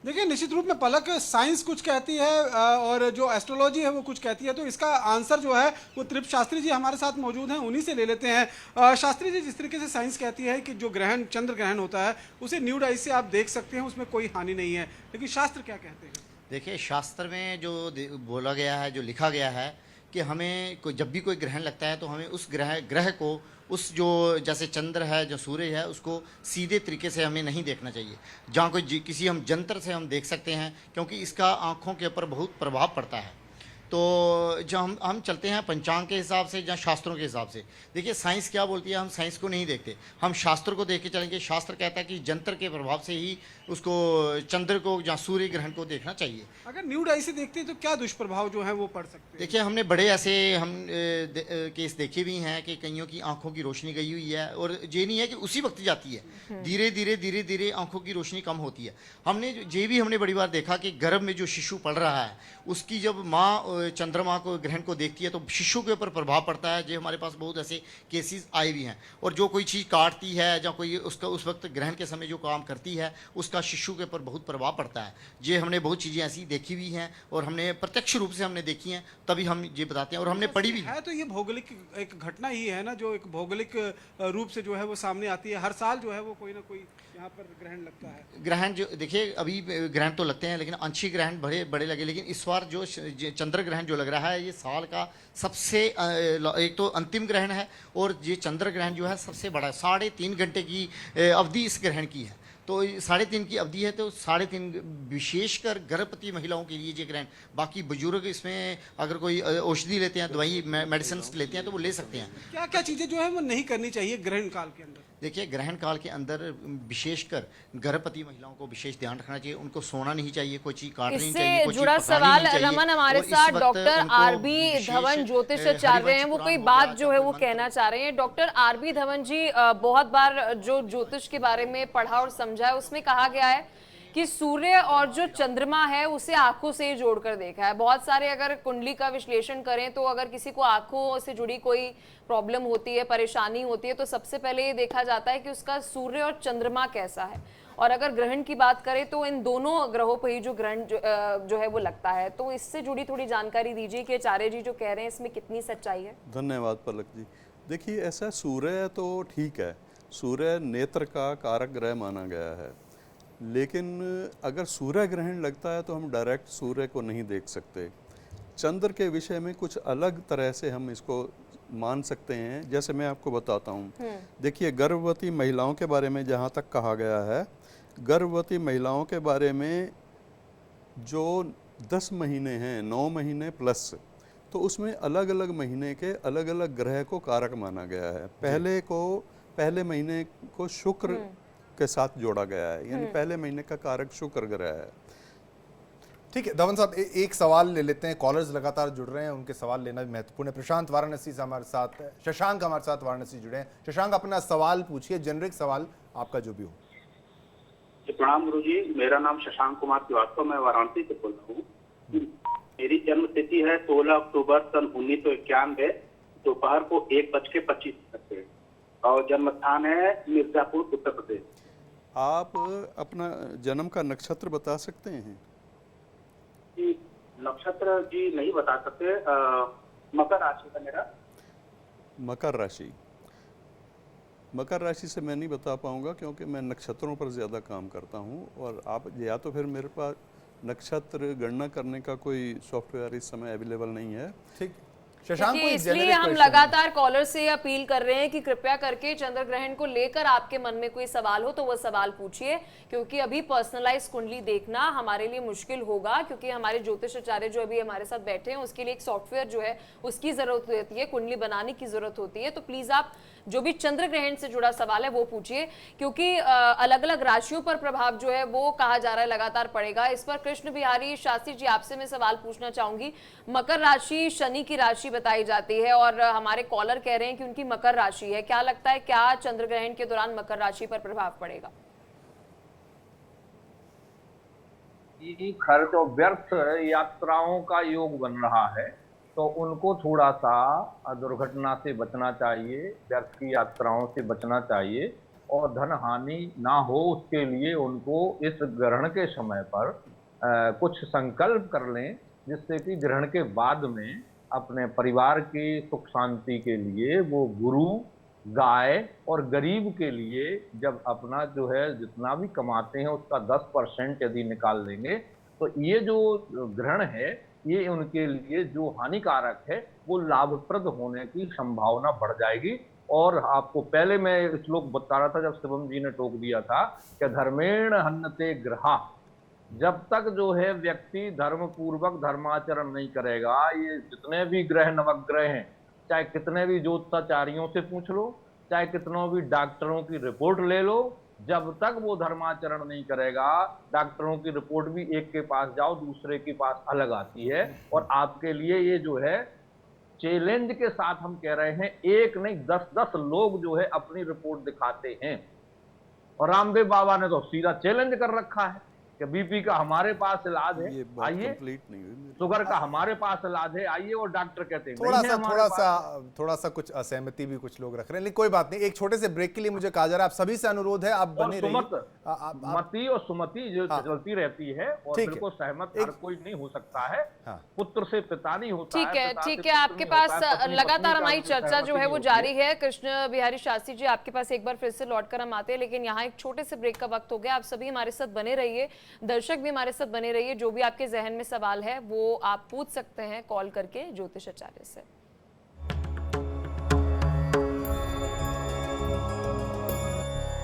देखिए, निश्चित रूप में पलक, साइंस कुछ कहती है और जो एस्ट्रोलॉजी है वो कुछ कहती है। तो इसका आंसर जो है वो तृप्त शास्त्री जी हमारे साथ मौजूद हैं, उन्हीं से ले लेते हैं। शास्त्री जी, जिस तरीके से साइंस कहती है कि जो ग्रहण, चंद्र ग्रहण होता है, उसे न्यूड आई से आप देख सकते हैं, उसमें कोई हानि नहीं है, लेकिन शास्त्र क्या कहते हैं? देखिए, शास्त्र में जो बोला गया है, जो लिखा गया है कि हमें जब भी कोई ग्रहण लगता है तो हमें उस ग्रह को, उस जो जैसे चंद्र है, जो सूर्य है, उसको सीधे तरीके से हमें नहीं देखना चाहिए। जहाँ किसी हम जंतर से हम देख सकते हैं, क्योंकि इसका आँखों के ऊपर बहुत प्रभाव पड़ता है। तो जब हम चलते हैं पंचांग के हिसाब से या शास्त्रों के हिसाब से, देखिए साइंस क्या बोलती है, हम साइंस को नहीं देखते, हम शास्त्र को देख के चलेंगे। शास्त्र कहता है कि जंतर के प्रभाव से ही उसको चंद्र को या सूर्य ग्रहण को देखना चाहिए। अगर न्यूड आई से देखते हैं तो क्या दुष्प्रभाव जो है वो पड़ सकते हैं? देखिए हमने बड़े ऐसे केस देखे भी हैं कि कईयों की आंखों की रोशनी गई हुई है, और ये नहीं है कि उसी वक्त जाती है, धीरे धीरे आंखों की रोशनी कम होती है। हमने ये भी हमने बड़ी बार देखा कि गर्भ में जो शिशु पल रहा है, उसकी जब माँ चंद्रमा को ग्रहण को देखती है तो शिशु के ऊपर प्रभाव पड़ता है। जो हमारे पास बहुत ऐसे केसेस आए भी हैं। और जो कोई चीज़ काटती है या कोई उसका उस वक्त ग्रहण के समय जो काम करती है, उसका शिशु के ऊपर बहुत प्रभाव पड़ता है। ये हमने बहुत चीज़ें ऐसी देखी हुई हैं और हमने प्रत्यक्ष रूप से हमने देखी हैं, तभी हम ये बताते हैं और हमने पढ़ी भी है। तो ये भौगोलिक एक घटना ही है ना, जो एक भौगोलिक रूप से जो है वो सामने आती है। हर साल जो है वो कोई ना कोई यहाँ पर ग्रहण लगता है। ग्रहण जो देखिए अभी ग्रहण तो लगते हैं, लेकिन आंशिक ग्रहण बड़े बड़े लगे। लेकिन इस बार जो चंद्र ग्रहण जो लग रहा है, ये साल का सबसे एक तो अंतिम ग्रहण है, और ये चंद्र ग्रहण जो है सबसे बड़ा 3.5 घंटे की अवधि इस ग्रहण की है। तो 3.5 की अवधि है, तो 3.5 विशेषकर गर्भवती महिलाओं के लिए ये ग्रहण। बाकी बुजुर्ग इसमें अगर कोई औषधि लेते हैं, दवाई मेडिसिन लेते हैं, तो वो ले सकते हैं। क्या क्या चीज़ें जो है वो नहीं करनी चाहिए ग्रहण काल के अंदर? देखिए ग्रहण काल के अंदर विशेषकर गर्भवती महिलाओं को विशेष ध्यान रखना चाहिए। उनको सोना नहीं चाहिए, कोई चीज काटनी नहीं चाहिए, इससे कोई जुड़ा चीज पकानी सवाल नहीं चाहिए। रमन हमारे और इस साथ वक्त डॉक्टर उनको आरबी विशेष, धवन ज्योतिषाचार्य हैं, वो कोई बात जो है वो कहना चाह रहे हैं। डॉक्टर आरबी धवन जी, बहुत बार जो ज्योतिष के बारे में पढ़ा और समझा है, उसमें कहा गया है कि सूर्य और जो चंद्रमा है उसे आंखों से जोड़कर देखा है। बहुत सारे अगर कुंडली का विश्लेषण करें तो अगर किसी को आंखों से जुड़ी कोई प्रॉब्लम होती है, परेशानी होती है, तो सबसे पहले ये देखा जाता है कि उसका सूर्य और चंद्रमा कैसा है। और अगर ग्रहण की बात करें तो इन दोनों ग्रहों पर ही जो ग्रहण जो है वो लगता है। तो इससे जुड़ी थोड़ी जानकारी दीजिए कि आचार्य जी जो कह रहे हैं इसमें कितनी सच्चाई है। धन्यवाद पलक जी। देखिए ऐसा सूर्य तो ठीक है, सूर्य नेत्र का कारक ग्रह माना गया है, लेकिन अगर सूर्य ग्रहण लगता है तो हम डायरेक्ट सूर्य को नहीं देख सकते। चंद्र के विषय में कुछ अलग तरह से हम इसको मान सकते हैं। जैसे मैं आपको बताता हूँ, देखिए गर्भवती महिलाओं के बारे में जहाँ तक कहा गया है, गर्भवती महिलाओं के बारे में जो 10 महीने हैं, 9 महीने प्लस, तो उसमें अलग अलग महीने के अलग अलग ग्रह को कारक माना गया है। पहले महीने को शुक्र के साथ जोड़ा गया है, यानी पहले महीने का कारक शुक्र ग्रह है। ठीक है धवन साहब, एक सवाल ले लेते हैं। कॉलर्स लगातार जुड़ रहे हैं, उनके सवाल लेना भी महत्वपूर्ण है। प्रशांत वाराणसी से हमारे साथ, शशांक हमारे साथ वाराणसी जुड़े हैं। शशांक, अपना सवाल पूछिए, जेनरिक सवाल आपका जो भी हो। प्रणाम गुरु जी, मेरा नाम शशांक कुमार श्रीवास्तव, मैं वाराणसी से बोल रहा हूँ। मेरी जन्म तिथि है 16 अक्टूबर सन 1991, दोपहर को 1:25 पे, और जन्म स्थान है मिर्जापुर, उत्तर प्रदेश। आप अपना जन्म का नक्षत्र बता सकते हैं? जी नक्षत्र जी नहीं बता सकते, मकर राशि है मेरा। मकर राशि, मकर राशि से मैं नहीं बता पाऊंगा क्योंकि मैं नक्षत्रों पर ज़्यादा काम करता हूं, और आप या तो फिर मेरे पास नक्षत्र गणना करने का कोई सॉफ्टवेयर इस समय अवेलेबल नहीं है। ठीक, इसलिए हम लगातार कॉलर से अपील कर रहे हैं कि कृपया करके चंद्र ग्रहण को लेकर आपके मन में कोई सवाल हो तो वह सवाल पूछिए, क्योंकि अभी पर्सनलाइज कुंडली देखना हमारे लिए मुश्किल होगा, क्योंकि हमारे ज्योतिष आचार्य जो अभी हमारे साथ बैठे हैं उसके लिए एक सॉफ्टवेयर जो है उसकी जरूरत होती है, कुंडली बनाने की जरूरत होती है। तो प्लीज आप जो भी चंद्र ग्रहण से जुड़ा सवाल है वो पूछिए, क्योंकि अलग अलग राशियों पर प्रभाव जो है वो कहा जा रहा है लगातार पड़ेगा। इस पर कृष्ण बिहारी शास्त्री जी आपसे मैं सवाल पूछना चाहूंगी। मकर राशि शनि की राशि बताई जाती है और हमारे कॉलर कह रहे हैं कि उनकी मकर राशि है। क्या लगता है, क्या चंद्र ग्रहण के दौरान मकर राशि पर प्रभाव पड़ेगा? खर्च और व्यर्थ यात्राओं का योग बन रहा है, तो उनको थोड़ा सा दुर्घटना से बचना चाहिए, व्यर्थ की यात्राओं से बचना चाहिए, और धन हानि ना हो उसके लिए उनको इस ग्रहण के समय पर कुछ संकल्प कर लें, जिससे कि ग्रहण के बाद में अपने परिवार की सुख शांति के लिए वो गुरु, गाय और गरीब के लिए जब अपना जो है जितना भी कमाते हैं उसका 10% यदि निकाल देंगे, तो ये जो ग्रहण है ये उनके लिए जो हानिकारक है वो लाभप्रद होने की संभावना बढ़ जाएगी। और आपको पहले मैं श्लोक बता रहा था जब शिवम जी ने टोक दिया था कि धर्मेण हन्नते ग्रहा, जब तक जो है व्यक्ति धर्म पूर्वक धर्माचरण नहीं करेगा, ये जितने भी ग्रह नवग्रह हैं, चाहे कितने भी ज्योतिषाचार्यों से पूछ लो, चाहे कितनों भी डॉक्टरों की रिपोर्ट ले लो, जब तक वो धर्माचरण नहीं करेगा, डॉक्टरों की रिपोर्ट भी एक के पास जाओ दूसरे के पास अलग आती है। और आपके लिए ये जो है चैलेंज के साथ हम कह रहे हैं, एक नहीं 10-10 लोग जो है अपनी रिपोर्ट दिखाते हैं। और रामदेव बाबा ने तो सीधा चैलेंज कर रखा है कि बीपी का हमारे पास इलाज है, आइए, शुगर का हमारे पास इलाज है, आइए। और डॉक्टर कहते हैं थोड़ा सा कुछ असहमति भी कुछ लोग रख रहे हैं, लेकिन कोई बात नहीं। एक छोटे से ब्रेक के लिए मुझे कहा जा रहा है, आप सभी से अनुरोध है, आप बने रहिए। मति और सुमति जो चलती रहती है, और बिल्कुल सहमत हर कोई नहीं हो सकता है। पुत्र से पिता नहीं होता। ठीक है, ठीक है। आपके पास लगातार हमारी चर्चा जो है वो जारी है। कृष्ण बिहारी शास्त्री जी, आपके पास एक बार फिर से लौटकर हम आते हैं, लेकिन यहाँ एक छोटे से ब्रेक का वक्त हो गया। आप सभी हमारे साथ बने रहिए, दर्शक भी हमारे साथ बने रहिए। जो भी आपके जहन में सवाल है वो आप पूछ सकते हैं कॉल करके ज्योतिष आचार्य से।